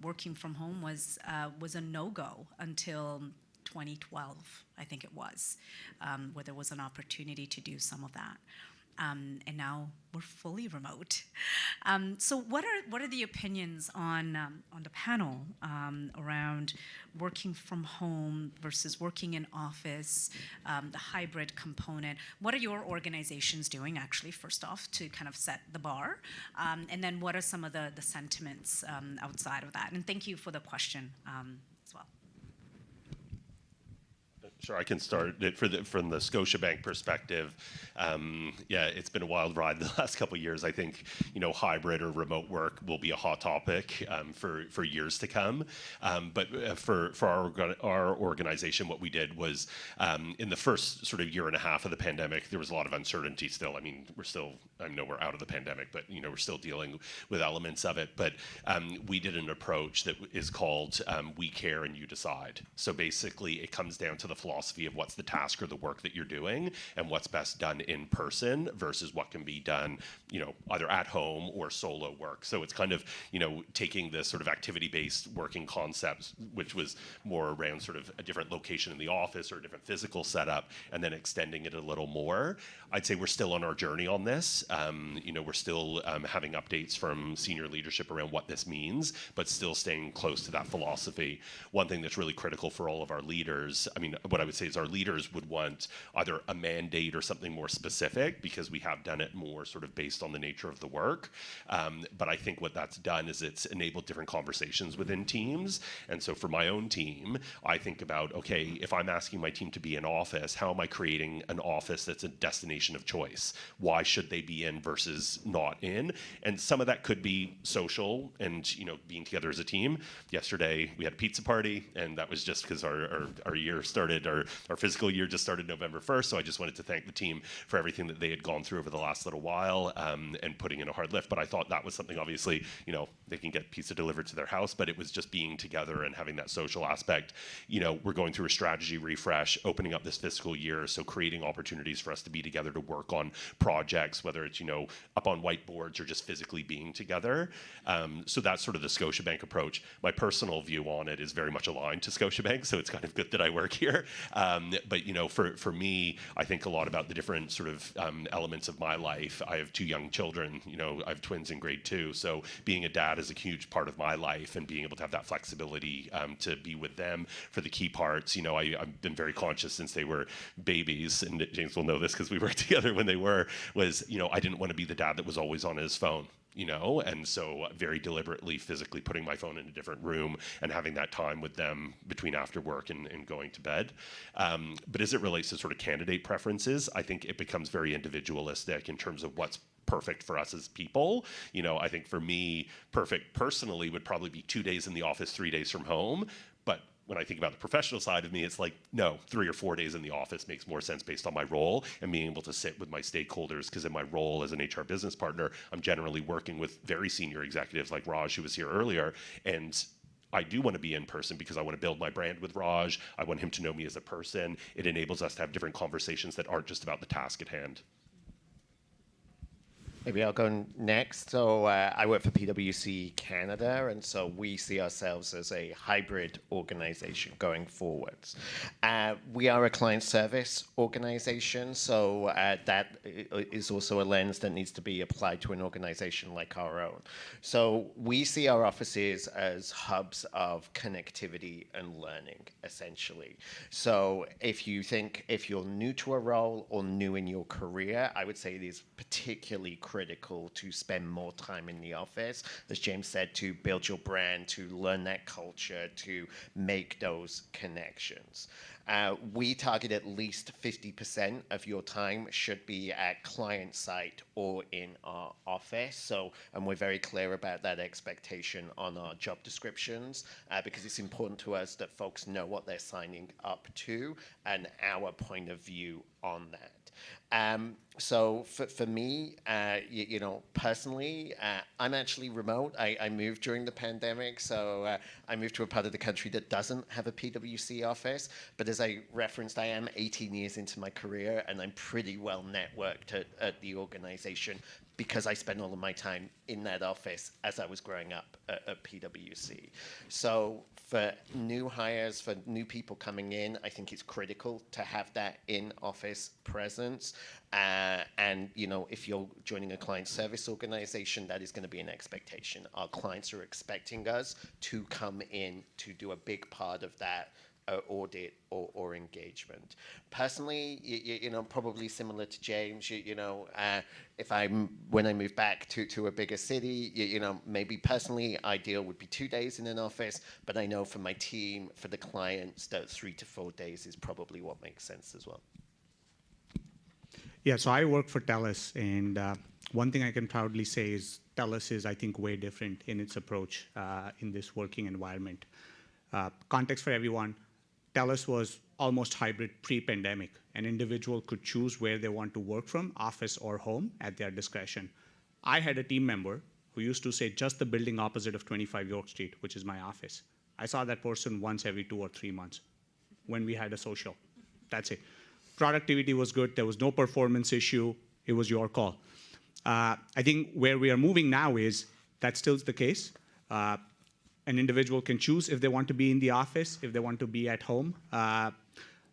working from home was a no-go until 2012, I think it was, where there was an opportunity to do some of that. And now we're fully remote. So what are the opinions on the panel around working from home versus working in office, the hybrid component? What are your organizations doing, actually, first off, to kind of set the bar? And then what are some of the sentiments outside of that? And thank you for the question as well. Sure, I can start it from the Scotiabank perspective. Yeah, it's been a wild ride the last couple of years. I think hybrid or remote work will be a hot topic for years to come. But for our organization, what we did was in the first sort of year and a half of the pandemic, there was a lot of uncertainty still. I mean, I know we're out of the pandemic, but we're still dealing with elements of it. But we did an approach that is called "We Care and You Decide." So basically, it comes down to the philosophy of what's the task or the work that you're doing and what's best done in person versus what can be done, either at home or solo work. So it's kind of, taking this sort of activity-based working concepts, which was more around sort of a different location in the office or a different physical setup, and then extending it a little more. I'd say we're still on our journey on this. We're still having updates from senior leadership around what this means, but still staying close to that philosophy. One thing that's really critical for all of our leaders, what I would say is our leaders would want either a mandate or something more specific, because we have done it more sort of based on the nature of the work. But I think what that's done is it's enabled different conversations within teams. And so for my own team, I think about, okay, if I'm asking my team to be in office, how am I creating an office that's a destination of choice? Why should they be in versus not in? And some of that could be social and, being together as a team. Yesterday, we had a pizza party, and that was just because our year started, our fiscal year just started November 1st, so I just wanted to thank the team for everything that they had gone through over the last little while, and putting in a hard lift. But I thought that was something, obviously, they can get pizza delivered to their house, but it was just being together and having that social aspect. We're going through a strategy refresh, opening up this fiscal year, so creating opportunities for us to be together to work on projects, whether it's, up on whiteboards or just physically being together. So that's sort of the Scotiabank approach. My personal view on it is very much aligned to Scotiabank, so it's kind of good that I work here. But for me, I think a lot about the different sort of elements of my life. I have 2 young children. I have twins in grade 2, so being a dad is a huge part of my life, and being able to have that flexibility to be with them for the key parts. I've been very conscious since they were babies, and James will know this because we worked together when they were. I didn't want to be the dad that was always on his phone. And so very deliberately physically putting my phone in a different room and having that time with them between after work and going to bed. But as it relates to sort of candidate preferences, I think it becomes very individualistic in terms of what's perfect for us as people. I think for me, perfect personally would probably be 2 days in the office, 3 days from home. But when I think about the professional side of me, it's like, no, 3 or 4 days in the office makes more sense based on my role and being able to sit with my stakeholders, because in my role as an HR business partner, I'm generally working with very senior executives like Raj, who was here earlier, and I do want to be in person because I want to build my brand with Raj. I want him to know me as a person. It enables us to have different conversations that aren't just about the task at hand. Maybe I'll go next. So I work for PwC Canada, and so we see ourselves as a hybrid organization going forwards. We are a client service organization, so that is also a lens that needs to be applied to an organization like our own. So we see our offices as hubs of connectivity and learning, essentially. So if you're new to a role or new in your career, I would say it is particularly critical to spend more time in the office, as James said, to build your brand, to learn that culture, to make those connections. We target at least 50% of your time should be at client site or in our office. And we're very clear about that expectation on our job descriptions, because it's important to us that folks know what they're signing up to and our point of view on that. So for me, personally, I'm actually remote. I moved during the pandemic, so I moved to a part of the country that doesn't have a PwC office. But as I referenced, I am 18 years into my career, and I'm pretty well networked at the organization because I spent all of my time in that office as I was growing up at PwC. So for new hires, for new people coming in, I think it's critical to have that in-office presence. And if you're joining a client service organization, that is going to be an expectation. Our clients are expecting us to come in to do a big part of that audit or engagement. Personally, probably similar to James, when I move back to a bigger city, maybe personally ideal would be 2 days in an office, but I know for my team, for the clients, that 3 to 4 days is probably what makes sense as well. Yeah, so I work for TELUS, and one thing I can proudly say is TELUS is, I think, way different in its approach in this working environment. Context for everyone, TELUS was almost hybrid pre-pandemic. An individual could choose where they want to work from, office or home, at their discretion. I had a team member who used to say just the building opposite of 25 York Street, which is my office. I saw that person once every 2 or 3 months when we had a social. That's it. Productivity was good. There was no performance issue. It was your call. I think where we are moving now is that still the case. An individual can choose if they want to be in the office, if they want to be at home.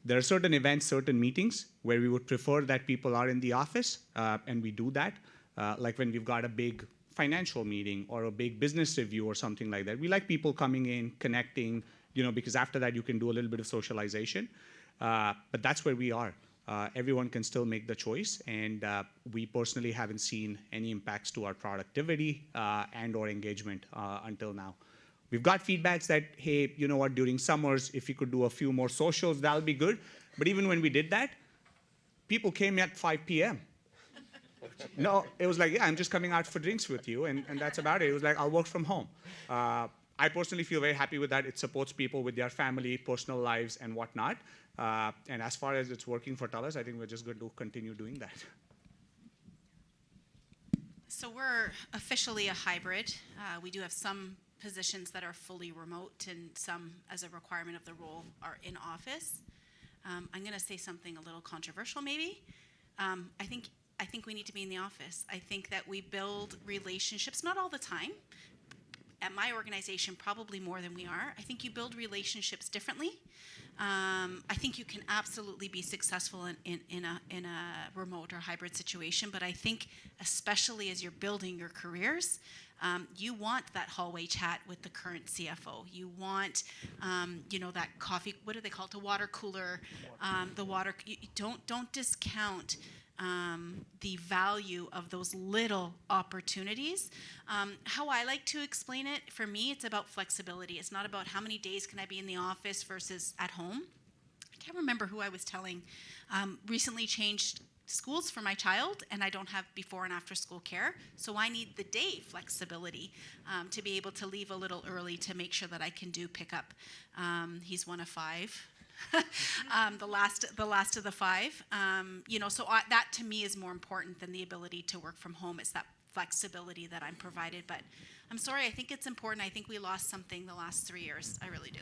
There are certain events, certain meetings where we would prefer that people are in the office, and we do that. Like when we've got a big financial meeting or a big business review or something like that. We like people coming in, connecting, because after that you can do a little bit of socialization. But that's where we are. Everyone can still make the choice, and we personally haven't seen any impacts to our productivity and or engagement until now. We've got feedbacks that, hey, you know what, during summers, if you could do a few more socials, that'll be good. But even when we did that, people came at 5 p.m. No, it was like, yeah, I'm just coming out for drinks with you, and that's about it. It was like, I'll work from home. I personally feel very happy with that. It supports people with their family, personal lives, and whatnot. And as far as it's working for TELUS, I think we're just going to continue doing that. So we're officially a hybrid. We do have some positions that are fully remote, and some, as a requirement of the role, are in office. I'm going to say something a little controversial, maybe. I think we need to be in the office. I think that we build relationships, not all the time, at my organization probably more than we are. I think you build relationships differently. I think you can absolutely be successful in a remote or hybrid situation, but I think especially as you're building your careers, you want that hallway chat with the current CFO. You want, that coffee. What do they call it? A water cooler. The water. Don't discount the value of those little opportunities. How I like to explain it, for me, it's about flexibility. It's not about how many days can I be in the office versus at home. I can't remember who I was telling. Recently changed schools for my child, and I don't have before and after school care, so I need the day flexibility to be able to leave a little early to make sure that I can do pickup. He's one of 5. The last of the 5. So that to me is more important than the ability to work from home. It's that flexibility that I'm provided. But I'm sorry, I think it's important. I think we lost something the last 3 years. I really do.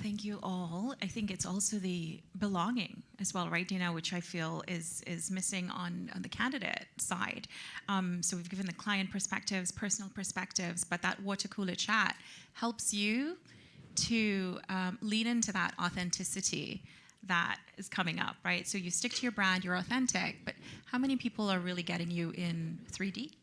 Thank you all. I think it's also the belonging as well, right, Dina, which I feel is missing on the candidate side. So we've given the client perspectives, personal perspectives, but that water cooler chat helps you to lean into that authenticity that is coming up, right? So you stick to your brand, you're authentic, but how many people are really getting you in 3D?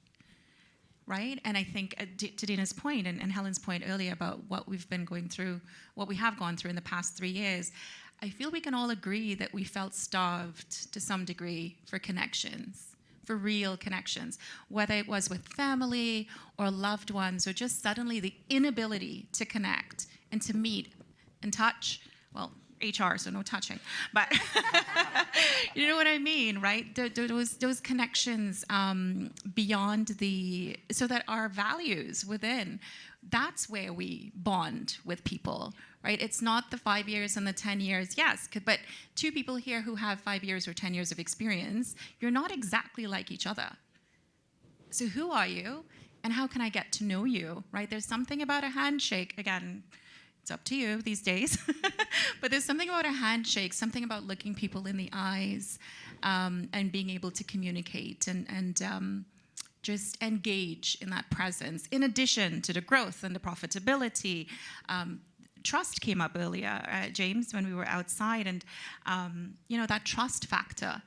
Right? And I think to Dina's point and Helen's point earlier about what we've been going through, what we have gone through in the past 3 years, I feel we can all agree that we felt starved to some degree for connections, for real connections, whether it was with family or loved ones or just suddenly the inability to connect and to meet and touch. Well, HR, so no touching, but you know what I mean, right? Those connections beyond so that our values within, that's where we bond with people, right? It's not the 5 years and the 10 years, yes, but 2 people here who have 5 years or 10 years of experience, you're not exactly like each other. So who are you and how can I get to know you, right? There's something about a handshake, again, it's up to you these days. But there's something about a handshake, something about looking people in the eyes and being able to communicate and just engage in that presence. In addition to the growth and the profitability, trust came up earlier, James, when we were outside. And, that trust factor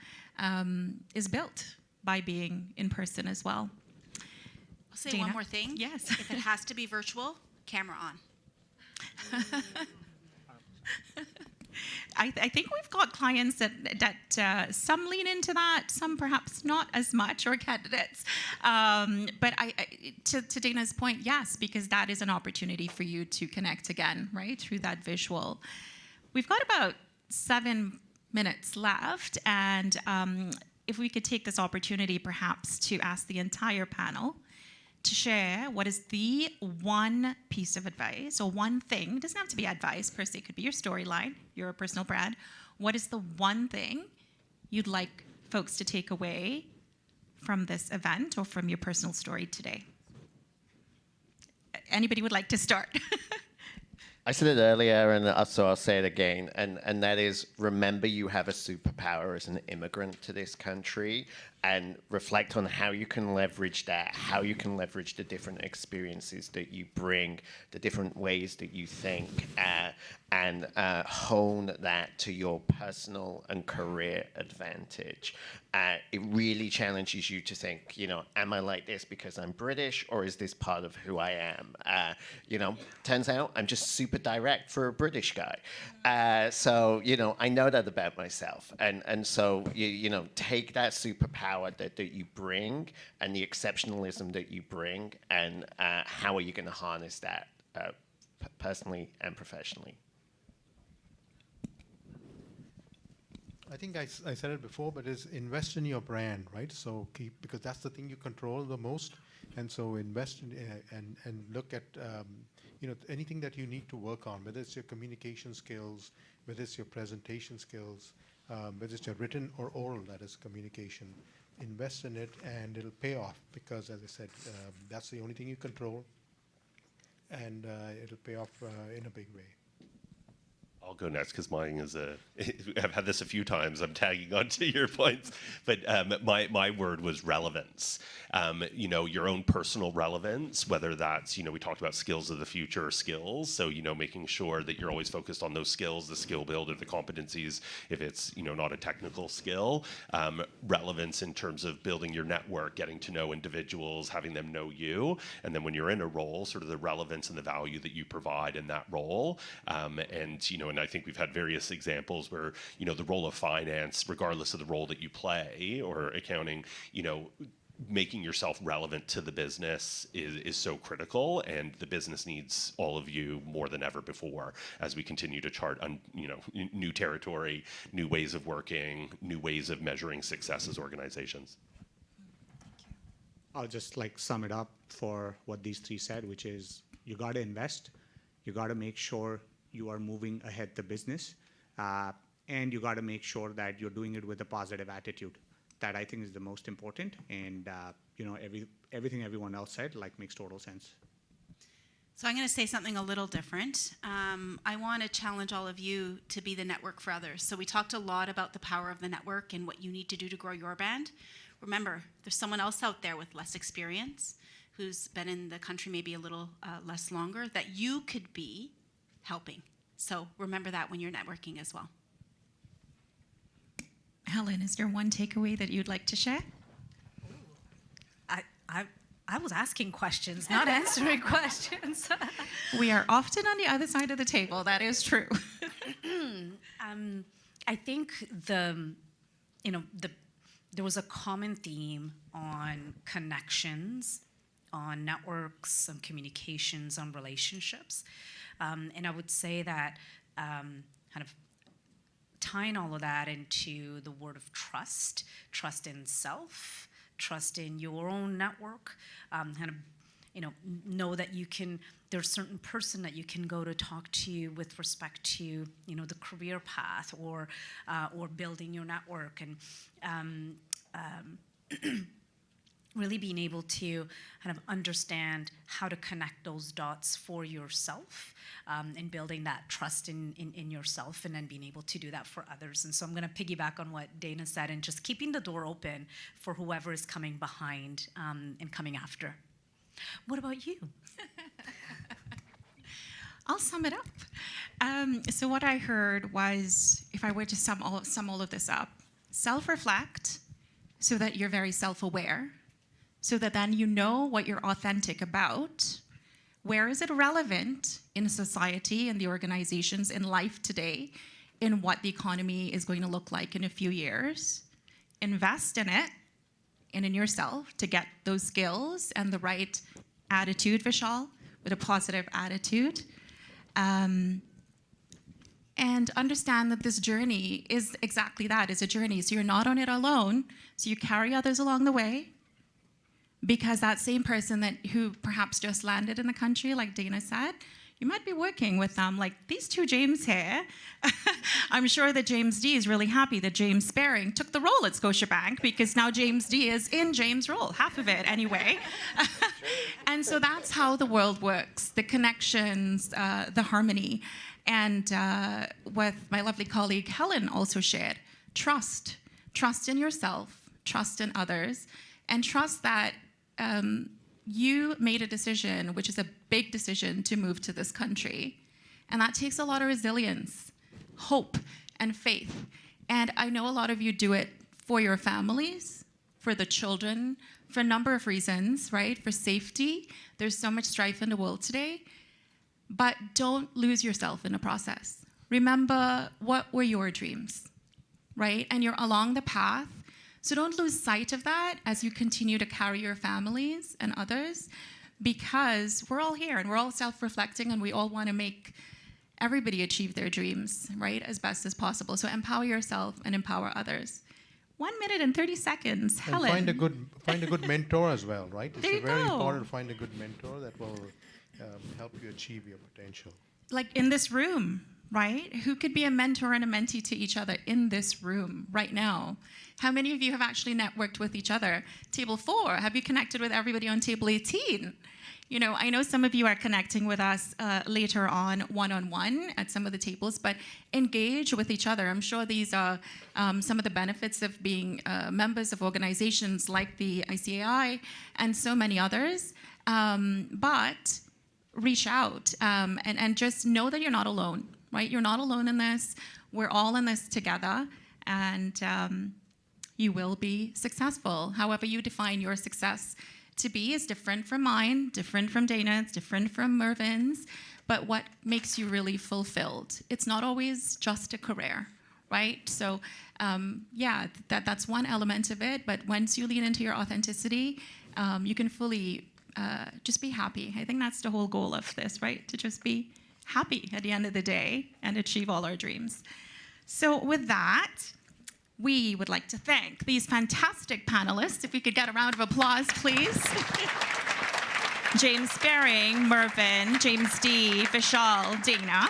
is built by being in person as well. I'll say Dana? one more thing. Yes. If it has to be virtual, camera on. I think we've got clients that some lean into that, some perhaps not as much, or candidates. But to Dana's point, yes, because that is an opportunity for you to connect again, right, through that visual. We've got about 7 minutes left, and if we could take this opportunity perhaps to ask the entire panel to share what is the one piece of advice or one thing. It doesn't have to be advice per se, it could be your storyline, your personal brand. What is the one thing you'd like folks to take away from this event or from your personal story today? Anybody would like to start? I said it earlier, and so I'll say it again, and that is, remember you have a superpower as an immigrant to this country, and reflect on how you can leverage that, how you can leverage the different experiences that you bring, the different ways that you think, and hone that to your personal and career advantage. It really challenges you to think, am I like this because I'm British, or is this part of who I am? Turns out I'm just super direct for a British guy. So, I know that about myself. And so, take that superpower that you bring and the exceptionalism that you bring, and how are you going to harness that personally and professionally? I think I said it before, but is invest in your brand, right? So because that's the thing you control the most, and so invest in and look at anything that you need to work on, whether it's your communication skills, whether it's your presentation skills, whether it's your written or oral, that is communication. Invest in it, and it'll pay off because, as I said, that's the only thing you control, and it'll pay off in a big way. I'll go next because mine is I've had this a few times. I'm tagging on to your points, but my word was relevance. Your own personal relevance, whether that's, we talked about skills of the future or skills. So, making sure that you're always focused on those skills, the skill builder, the competencies, if it's, not a technical skill. Relevance in terms of building your network, getting to know individuals, having them know you. And then when you're in a role, sort of the relevance and the value that you provide in that role. And I think we've had various examples where, the role of finance, regardless of the role that you play, or accounting, making yourself relevant to the business is so critical, and the business needs all of you more than ever before as we continue to chart new territory, new ways of working, new ways of measuring success as organizations. I'll just sum it up for what these three said, which is you got to invest, you got to make sure you are moving ahead the business, and you got to make sure that you're doing it with a positive attitude. That I think is the most important, and everything everyone else said makes total sense. So I'm going to say something a little different. I want to challenge all of you to be the network for others. So we talked a lot about the power of the network and what you need to do to grow your brand. Remember, there's someone else out there with less experience, who's been in the country maybe a little less longer, that you could be helping. So remember that when you're networking as well. Helen, is there one takeaway that you'd like to share? I was asking questions, not answering questions. We are often on the other side of the table. That is true. I think there was a common theme on connections, on networks, on communications, on relationships. And I would say that kind of tying all of that into the word of trust in self, trust in your own network, know that there's a certain person that you can go to talk to with respect to, the career path or building your network, and really being able to kind of understand how to connect those dots for yourself, and building that trust in yourself, and then being able to do that for others. And so I'm going to piggyback on what Dana said, and just keeping the door open for whoever is coming behind and coming after. What about you? I'll sum it up. So what I heard was, if I were to sum all of this up, self-reflect so that you're very self-aware, so that then you know what you're authentic about. Where is it relevant in society, in the organizations, in life today, in what the economy is going to look like in a few years? Invest in it and in yourself to get those skills and the right attitude, Vishal, with a positive attitude. And understand that this journey is exactly that, it's a journey. So you're not on it alone, so you carry others along the way. Because that same person who perhaps just landed in the country, like Dana said, you might be working with them, like these two James here. I'm sure that James D is really happy that James Sparing took the role at Scotiabank, because now James D is in James' role, half of it anyway. And so that's how the world works, the connections, the harmony. And what my lovely colleague Helen also shared, trust. Trust in yourself, trust in others, and trust that you made a decision, which is a big decision, to move to this country. And that takes a lot of resilience, hope, and faith. And I know a lot of you do it for your families, for the children, for a number of reasons, right? For safety. There's so much strife in the world today. But don't lose yourself in the process. Remember, what were your dreams, right? And you're along the path. So don't lose sight of that as you continue to carry your families and others, because we're all here and we're all self-reflecting, and we all want to make everybody achieve their dreams, right, as best as possible. So empower yourself and empower others. 1 minute and 30 seconds, and Helen. Find a good mentor as well, right? There It's you very go. important to find a good mentor that will help you achieve your potential. Like in this room, right? Who could be a mentor and a mentee to each other in this room right now? How many of you have actually networked with each other? Table 4, have you connected with everybody on table 18? I know some of you are connecting with us later on one-on-one at some of the tables, but engage with each other. I'm sure these are some of the benefits of being members of organizations like the ICAI and so many others. But reach out and just know that you're not alone, right? You're not alone in this. We're all in this together, and you will be successful. However you define your success to be is different from mine, different from Dana's, different from Mervin's, but what makes you really fulfilled? It's not always just a career, right? So yeah, that's one element of it, but once you lean into your authenticity, you can fully just be happy. I think that's the whole goal of this, right? To just be happy at the end of the day and achieve all our dreams. So with that, we would like to thank these fantastic panelists. If we could get a round of applause, please. James Baring, Mervin, James D, Vishal, Dana.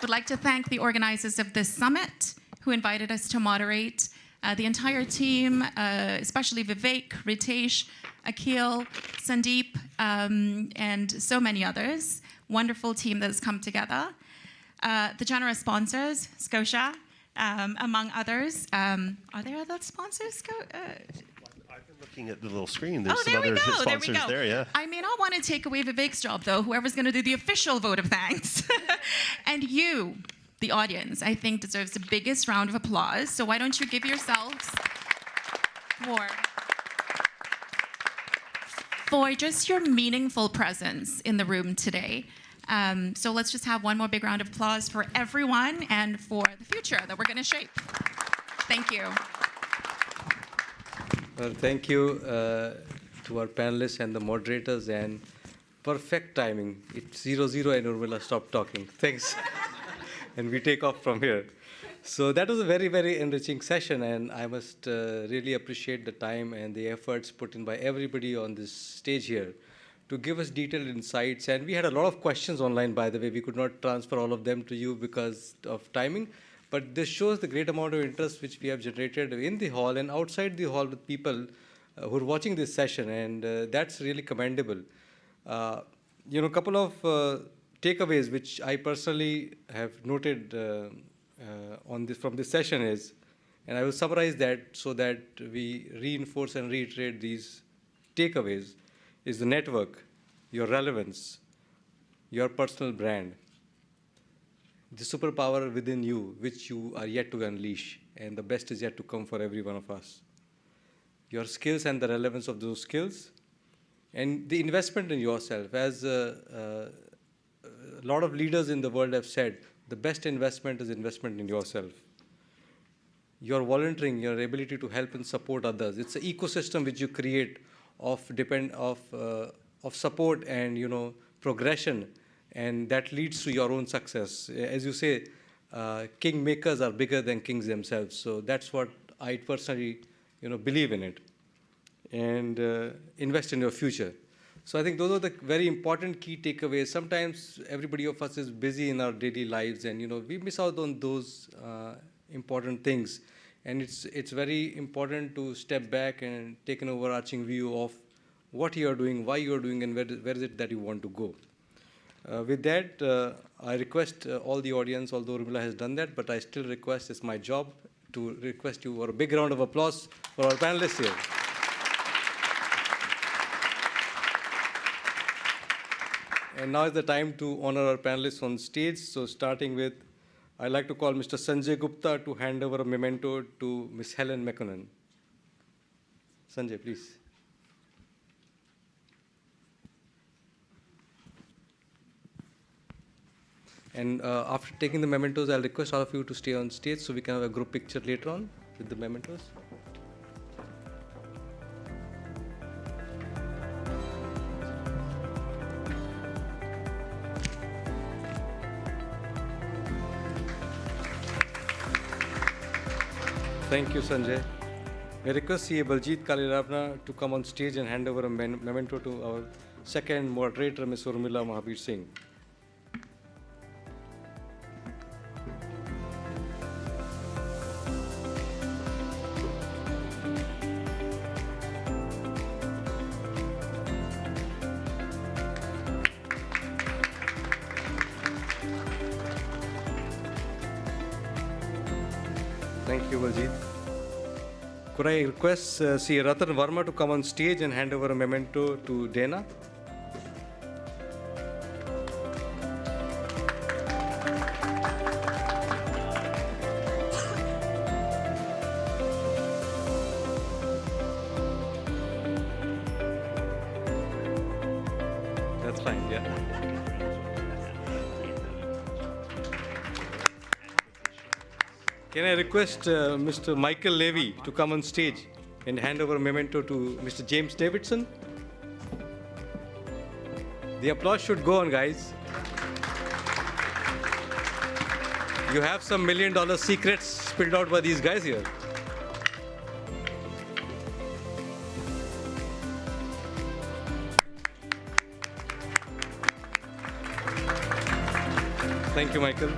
Would like to thank the organizers of this summit who invited us to moderate, the entire team, especially Vivek, Ritesh, Akhil, Sandeep, and so many others. Wonderful team that has come together. The generous sponsors, Scotia, among others. Are there other sponsors? I've been looking at the little screen. There's some there we other go. sponsors there, yeah. I mean, I want to take away Vivek's job, though, whoever's going to do the official vote of thanks. And you, the audience, I think deserves the biggest round of applause. So why don't you give yourselves for just your meaningful presence in the room today. So let's just have one more big round of applause for everyone and for the future that we're going to shape. Thank you. Well, thank you to our panelists and the moderators, and perfect timing. It's 0:00 and Urmila stopped talking. Thanks. And we take off from here. So that was a very, very enriching session, and I must really appreciate the time and the efforts put in by everybody on this stage here to give us detailed insights. And we had a lot of questions online, by the way. We could not transfer all of them to you because of timing. But this shows the great amount of interest which we have generated in the hall and outside the hall with people who are watching this session. And that's really commendable. A couple of takeaways which I personally have noted from this session is, and I will summarize that so that we reinforce and reiterate these takeaways, is the network, your relevance, your personal brand, the superpower within you, which you are yet to unleash, and the best is yet to come for every one of us. Your skills and the relevance of those skills, and the investment in yourself. As a lot of leaders in the world have said, the best investment is investment in yourself. Your volunteering, your ability to help and support others. It's an ecosystem which you create of support and progression, and that leads to your own success. As you say, king makers are bigger than kings themselves. So that's what I personally believe in it, and invest in your future. So I think those are the very important key takeaways. Sometimes everybody of us is busy in our daily lives, and we miss out on those important things. And it's very important to step back and take an overarching view of what you are doing, why you are doing, and where is it that you want to go. With that, I request all the audience, although Urmila has done that, but I still request, it's my job to request you for a big round of applause for our panelists here. And now is the time to honor our panelists on stage. So starting with, I'd like to call Mr. Sanjay Gupta to hand over a memento to Ms. Helen McConnell. Sanjay, please. And after taking the mementos, I'll request all of you to stay on stage so we can have a group picture later on with the mementos. Thank you, Sanjay. I request CA Baljit Kaliravna to come on stage and hand over a memento to our second moderator, Ms. Urmila Mahabir Singh. Thank you, Baljeet. Could I request Sri Ratan Verma to come on stage and hand over a memento to Dana? That's fine, yeah. Can I request Mr. Michael Levy to come on stage and hand over a memento to Mr. James Davidson? The applause should go on, guys. You have some $1 million secrets spilled out by these guys here. Thank you, Michael.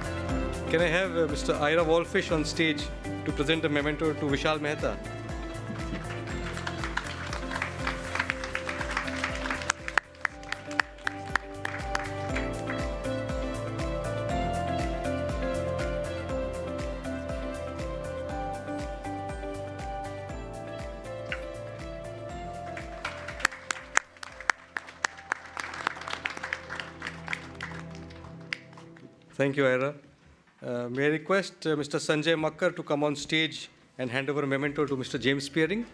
Can I have Mr. Ira Wolfish on stage to present a memento to Vishal Mehta? Thank you, Ira. May I request Mr. Sanjay Makkar to come on stage and hand over a memento to Mr. James Spearing?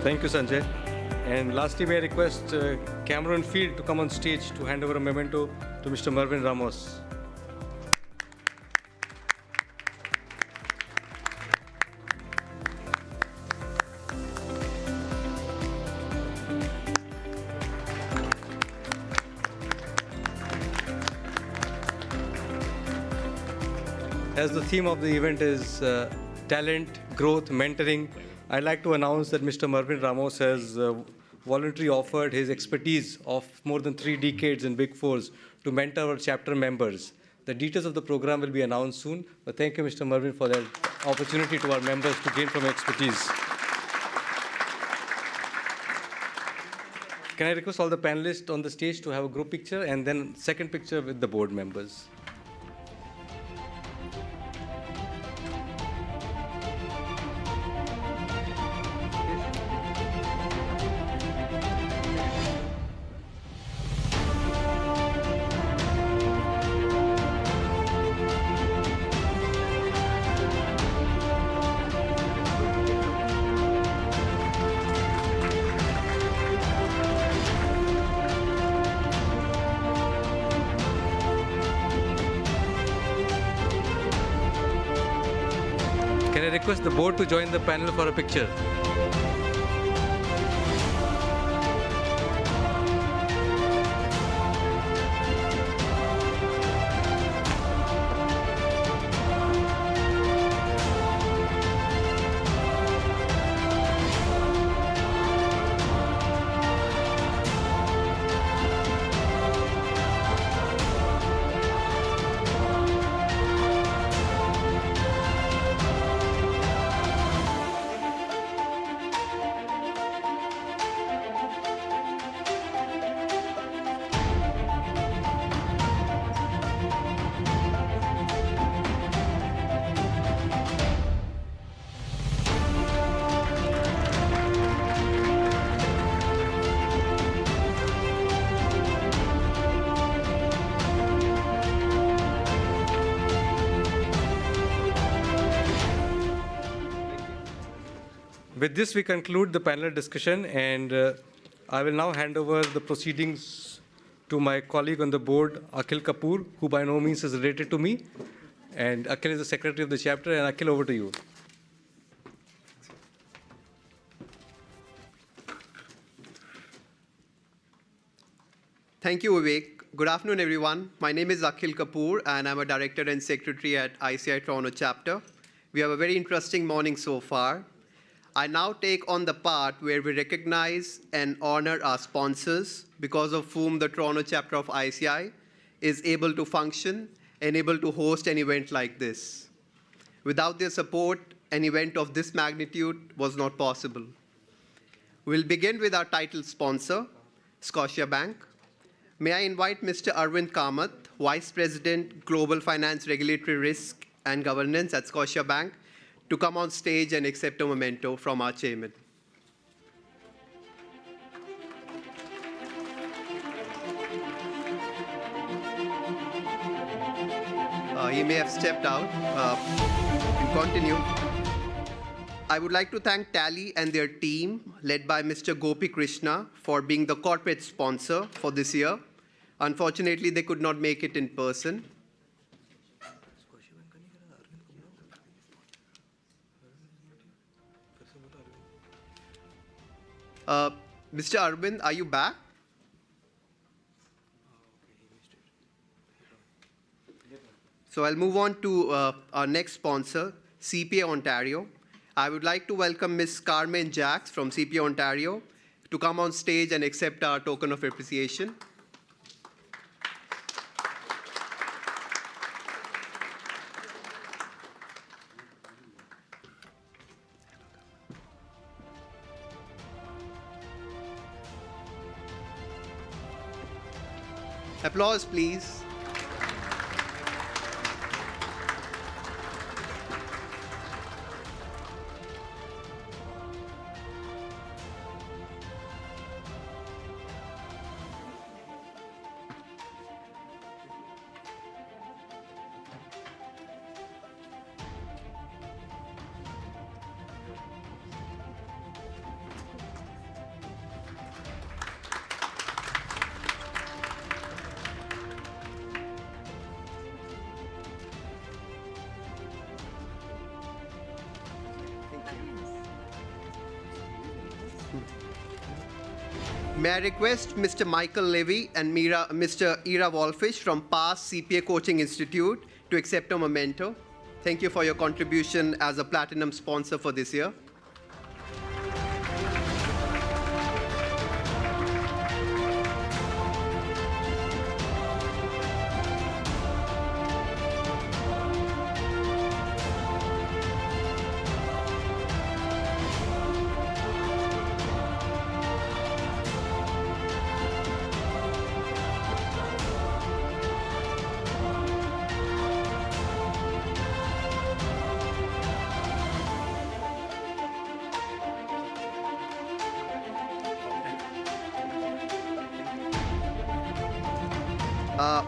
Thank you, Sanjay. And lastly, may I request Cameron Field to come on stage to hand over a memento to Mr. Mervyn Ramos. As the theme of the event is talent, growth, mentoring, I'd like to announce that Mr. Mervyn Ramos has voluntarily offered his expertise of more than 3 decades in Big Fours to mentor our chapter members. The details of the program will be announced soon, but thank you, Mr. Mervyn, for that opportunity to our members to gain from expertise. Can I request all the panelists on the stage to have a group picture and then second picture with the board members? Can I request the board to join the panel for a picture? With this, we conclude the panel discussion, and I will now hand over the proceedings to my colleague on the board, Akhil Kapoor, who by no means is related to me. And Akhil is the secretary of the chapter, and Akhil, over to you. Thank you, Vivek. Good afternoon, everyone. My name is Akhil Kapoor, and I'm a director and secretary at ICI Toronto chapter. We have a very interesting morning so far. I now take on the part where we recognize and honor our sponsors, because of whom the Toronto chapter of ICI is able to function and able to host an event like this. Without their support, an event of this magnitude was not possible. We'll begin with our title sponsor, Scotiabank. May I invite Mr. Arvind Kamath, Vice President, Global Finance Regulatory Risk and Governance at Scotiabank, to come on stage and accept a memento from our chairman. He may have stepped out. We'll continue. I would like to thank Tally and their team, led by Mr. Gopi Krishna, for being the corporate sponsor for this year. Unfortunately, they could not make it in person. Mr. Arvind, are you back? So I'll move on to our next sponsor, CPA Ontario. I would like to welcome Ms. Carmen Jacks from CPA Ontario to come on stage and accept our token of appreciation. Applause, please. May I request Mr. Michael Levy and Mr. Ira Wolfish from PASS CPA Coaching Institute to accept a memento. Thank you for your contribution as a platinum sponsor for this year.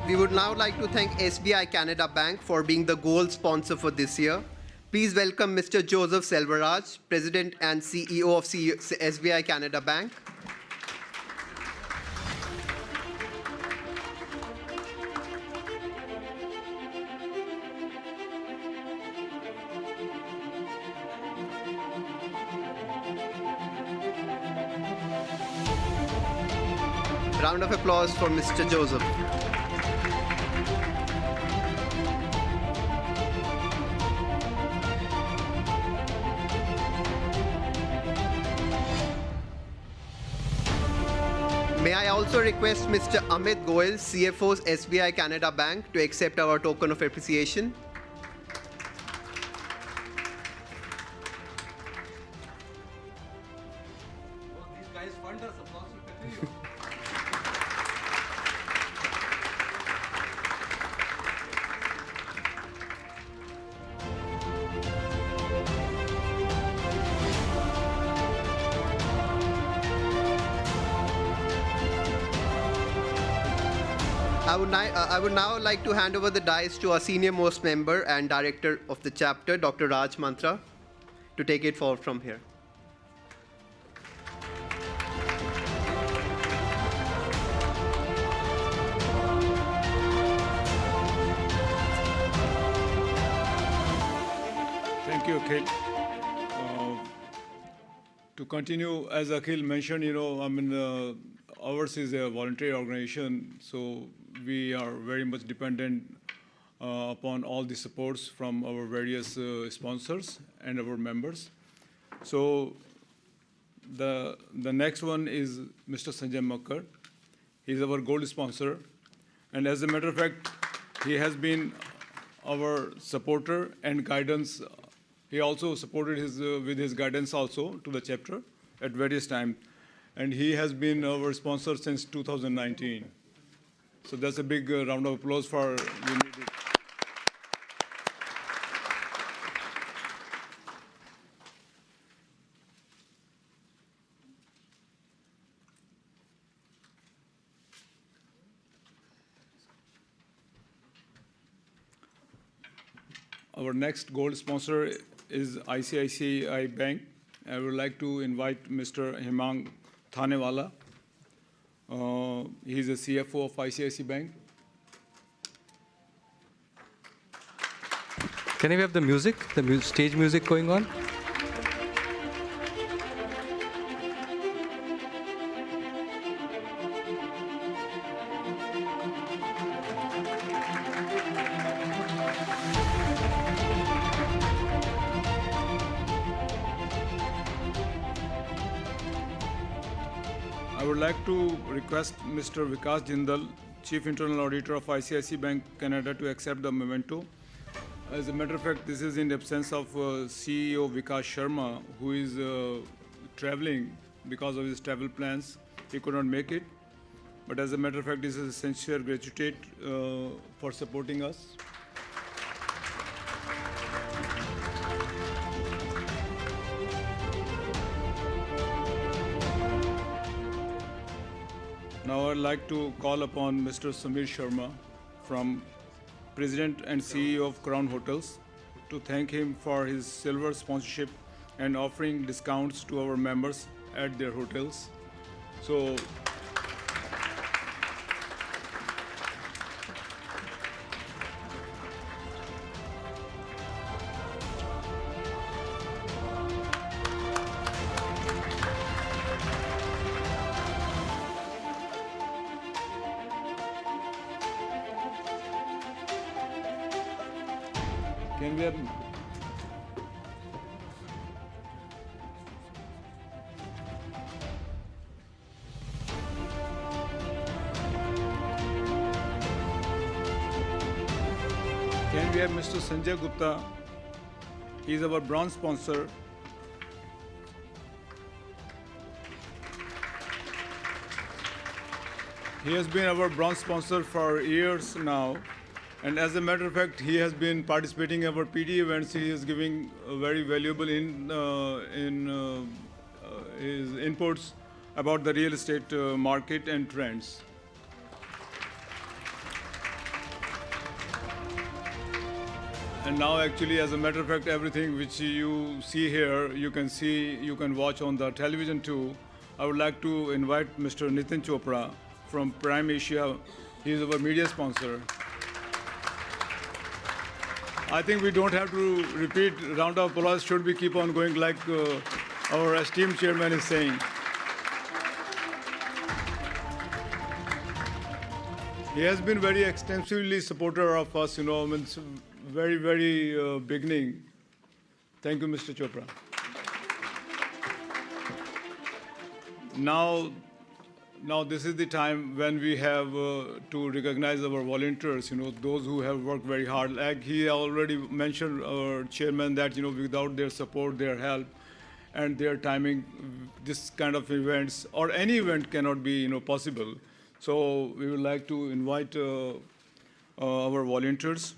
We would now like to thank SBI Canada Bank for being the gold sponsor for this year. Please welcome Mr. Joseph Selvaraj, President and CEO of SBI Canada Bank. Round of applause for Mr. Joseph. May I also request Mr. Amit Goel, CFO SBI Canada Bank, to accept our token of appreciation. These guys fund us. Applause will continue. I would now like to hand over the dice to our senior most member and director of the chapter, Dr. Raj Mantra, to take it forward from here. Thank you, Akhil. To continue, as Akhil mentioned, ours is a voluntary organization, so we are very much dependent upon all the supports from our various sponsors and our members. So the next one is Mr. Sanjay Makkar. He's our gold sponsor. And as a matter of fact, he has been our supporter and guidance. He also supported with his guidance also to the chapter at various times. And he has been our sponsor since 2019. So that's a big round of applause for we need it. Our next gold sponsor is ICICI Bank. I would like to invite Mr. Hemang Thanewala. He's the CFO of ICICI Bank. Can we have the music, stage music going on? I would like to request Mr. Vikas Jindal, Chief Internal Auditor of ICICI Bank Canada, to accept the memento. As a matter of fact, this is in the absence of CEO Vikas Sharma, who is traveling because of his travel plans. He could not make it. But as a matter of fact, this is a sincere gratitude for supporting us. Now I'd like to call upon Mr. Samir Sharma, from President and CEO of Crown Hotels, to thank him for his silver sponsorship and offering discounts to our members at their hotels. So, can we have Mr. Sanjay Gupta? He is our bronze sponsor. He has been our bronze sponsor for years now. And as a matter of fact, he has been participating in our PD events. He is giving very valuable his inputs about the real estate market and trends. And now, actually, as a matter of fact, everything which you see here, you can watch on the television too. I would like to invite Mr. Nitin Chopra from Prime Asia. He is our media sponsor. I think we don't have to repeat. Round of applause should we keep on going like our esteemed chairman is saying. He has been very extensively supporter of us, since very, very beginning. Thank you, Mr. Chopra. Now this is the time when we have to recognize our volunteers, those who have worked very hard. Like he already mentioned, our chairman, that, without their support, their help, and their timing, this kind of events or any event cannot be, possible. So we would like to invite our volunteers.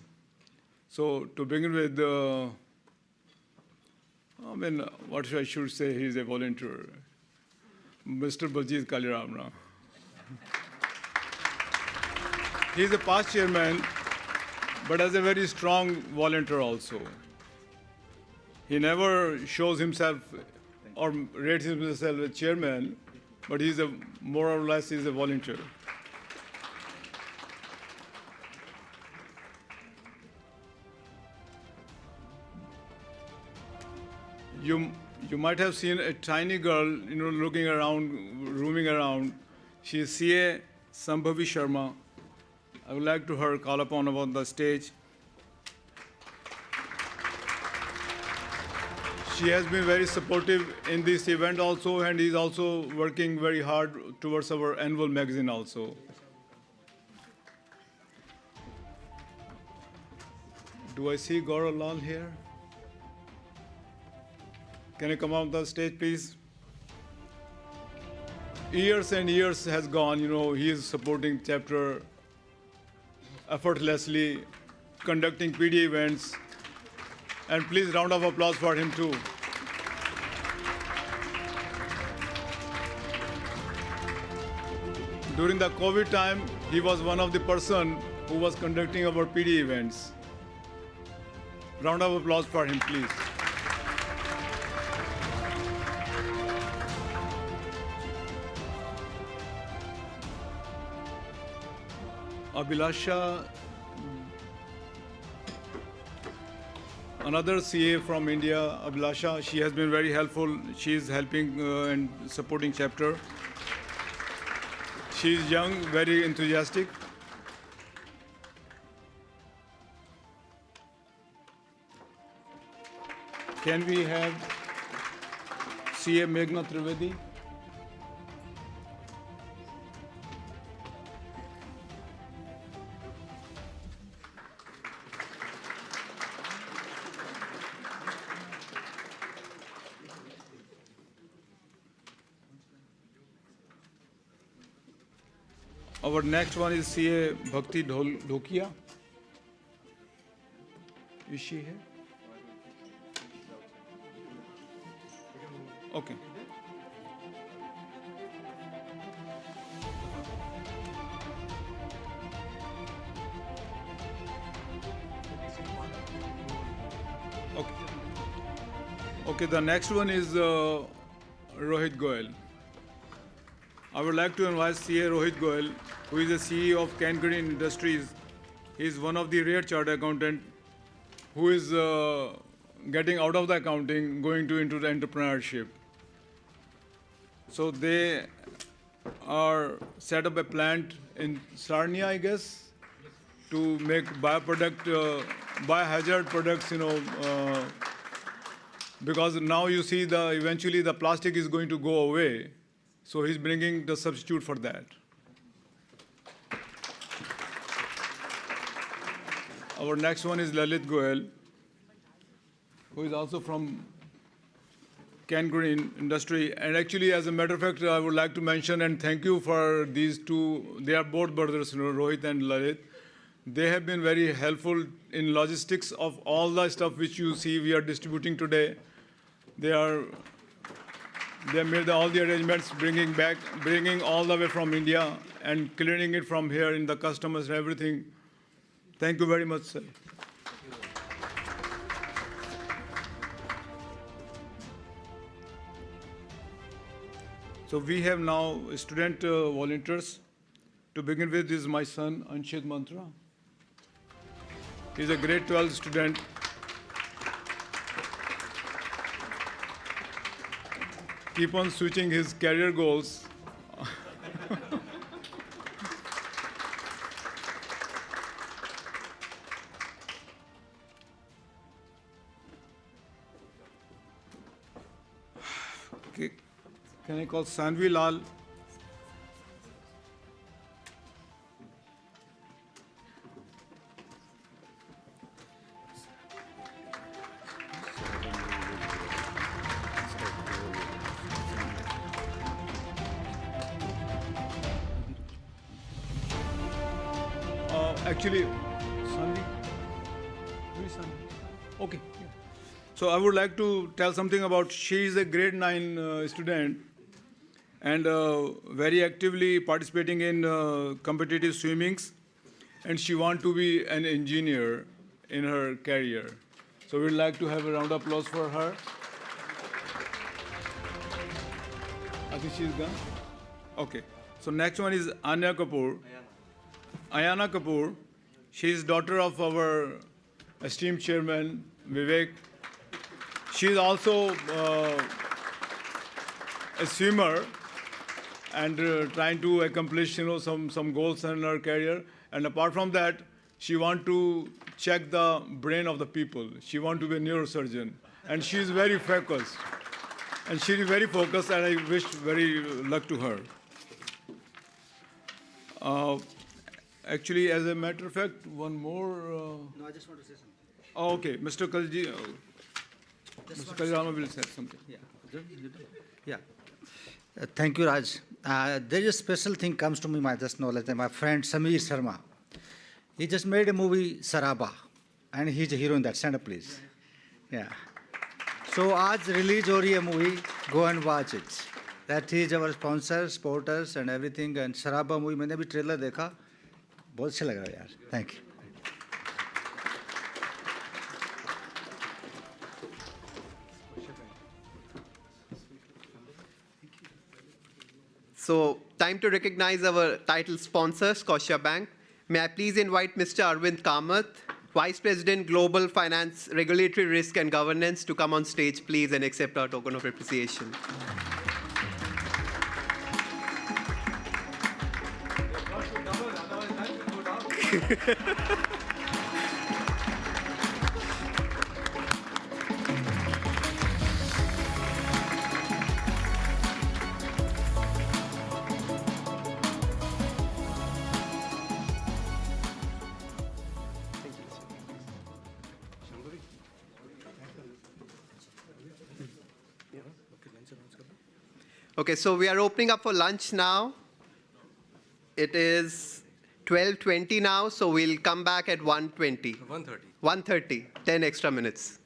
So to begin with, what I should say, he's a volunteer. Mr. Baljeet Kaliramna. He's a past chairman, but as a very strong volunteer also. He never shows himself or rates himself as chairman, but he's more or less he's a volunteer. You might have seen a tiny girl, looking around, roaming around. She is CA Sambhavi Sharma. I would like to her call upon the stage. She has been very supportive in this event also, and is also working very hard towards our annual magazine also. Do I see Gaurav Lal here? Can you come on the stage, please? Years and years has gone, he is supporting chapter effortlessly, conducting PD events. And please round of applause for him too. During the COVID time, he was one of the person who was conducting our PD events. Round of applause for him, please. Abhilasha, another CA from India, Abhilasha, she has been very helpful. She is helping and supporting chapter. She is young, very enthusiastic. Can we have CA Nov.3? Our next one is CA Bhakti Dhokia. Is she here? Okay. Okay, the next one is Rohit Goel. I would like to invite CA Rohit Goel, who is the CEO of Can Green Industries. He is one of the rare chartered accountant who is getting out of the accounting, going into the entrepreneurship. So they are set up a plant in Sarnia, I guess, to make biohazard products, because now you see eventually the plastic is going to go away. So he's bringing the substitute for that. Our next one is Lalit Goel, who is also from Can Green Industry. And actually, as a matter of fact, I would like to mention and thank you for these two. They are both brothers, Rohit and Lalit. They have been very helpful in logistics of all the stuff which you see we are distributing today. They made all the arrangements, bringing all the way from India and clearing it from here in the customers and everything. Thank you very much, sir. So we have now student volunteers. To begin with, this is my son, Anshit Mantra. He's a grade 12 student. Keep on switching his career goals. Okay. Can I call Sanvi Lal? Actually, Sanvi, where is Sanvi? Okay. Yeah. So I would like to tell something about, she is a grade 9 student and very actively participating in competitive swimmings, and she wants to be an engineer in her career. So we'd like to have a round of applause for her. I think she's gone. Okay. So next one is Anya Kapoor. Ayana Kapoor. She is daughter of our esteemed chairman, Vivek. She is also a swimmer and trying to accomplish, some goals in her career. And apart from that, she wants to check the brain of the people. She wants to be a neurosurgeon. And she is very focused. And she is very focused, and I wish very luck to her. Actually, as a matter of fact, one more. No, I just want to say something. Oh, okay, Mr. Kalji, Mr. Kaljama will say something. Yeah. Thank you, Raj. There is a special thing comes to me, my just knowledge. My friend Sameer Sharma, he just made a movie Saraba, and he's a hero in that. Stand up, please. Yeah. So, आज release हो रही है movie. Go and watch it. That is our sponsor, supporters, and everything. And Saraba movie मैंने भी trailer देखा, बहुत अच्छा लगा यार. Thank you. So, time to recognize our title sponsor, Scotiabank. May I please invite Mr. Arvind Kamath, Vice President, Global Finance, Regulatory Risk and Governance, to come on stage, please, and accept our token of appreciation. Okay, so we are opening up for lunch now. It is 12:20 now, so we'll come back at 1:20. 1:30. 1:30, 10 extra minutes.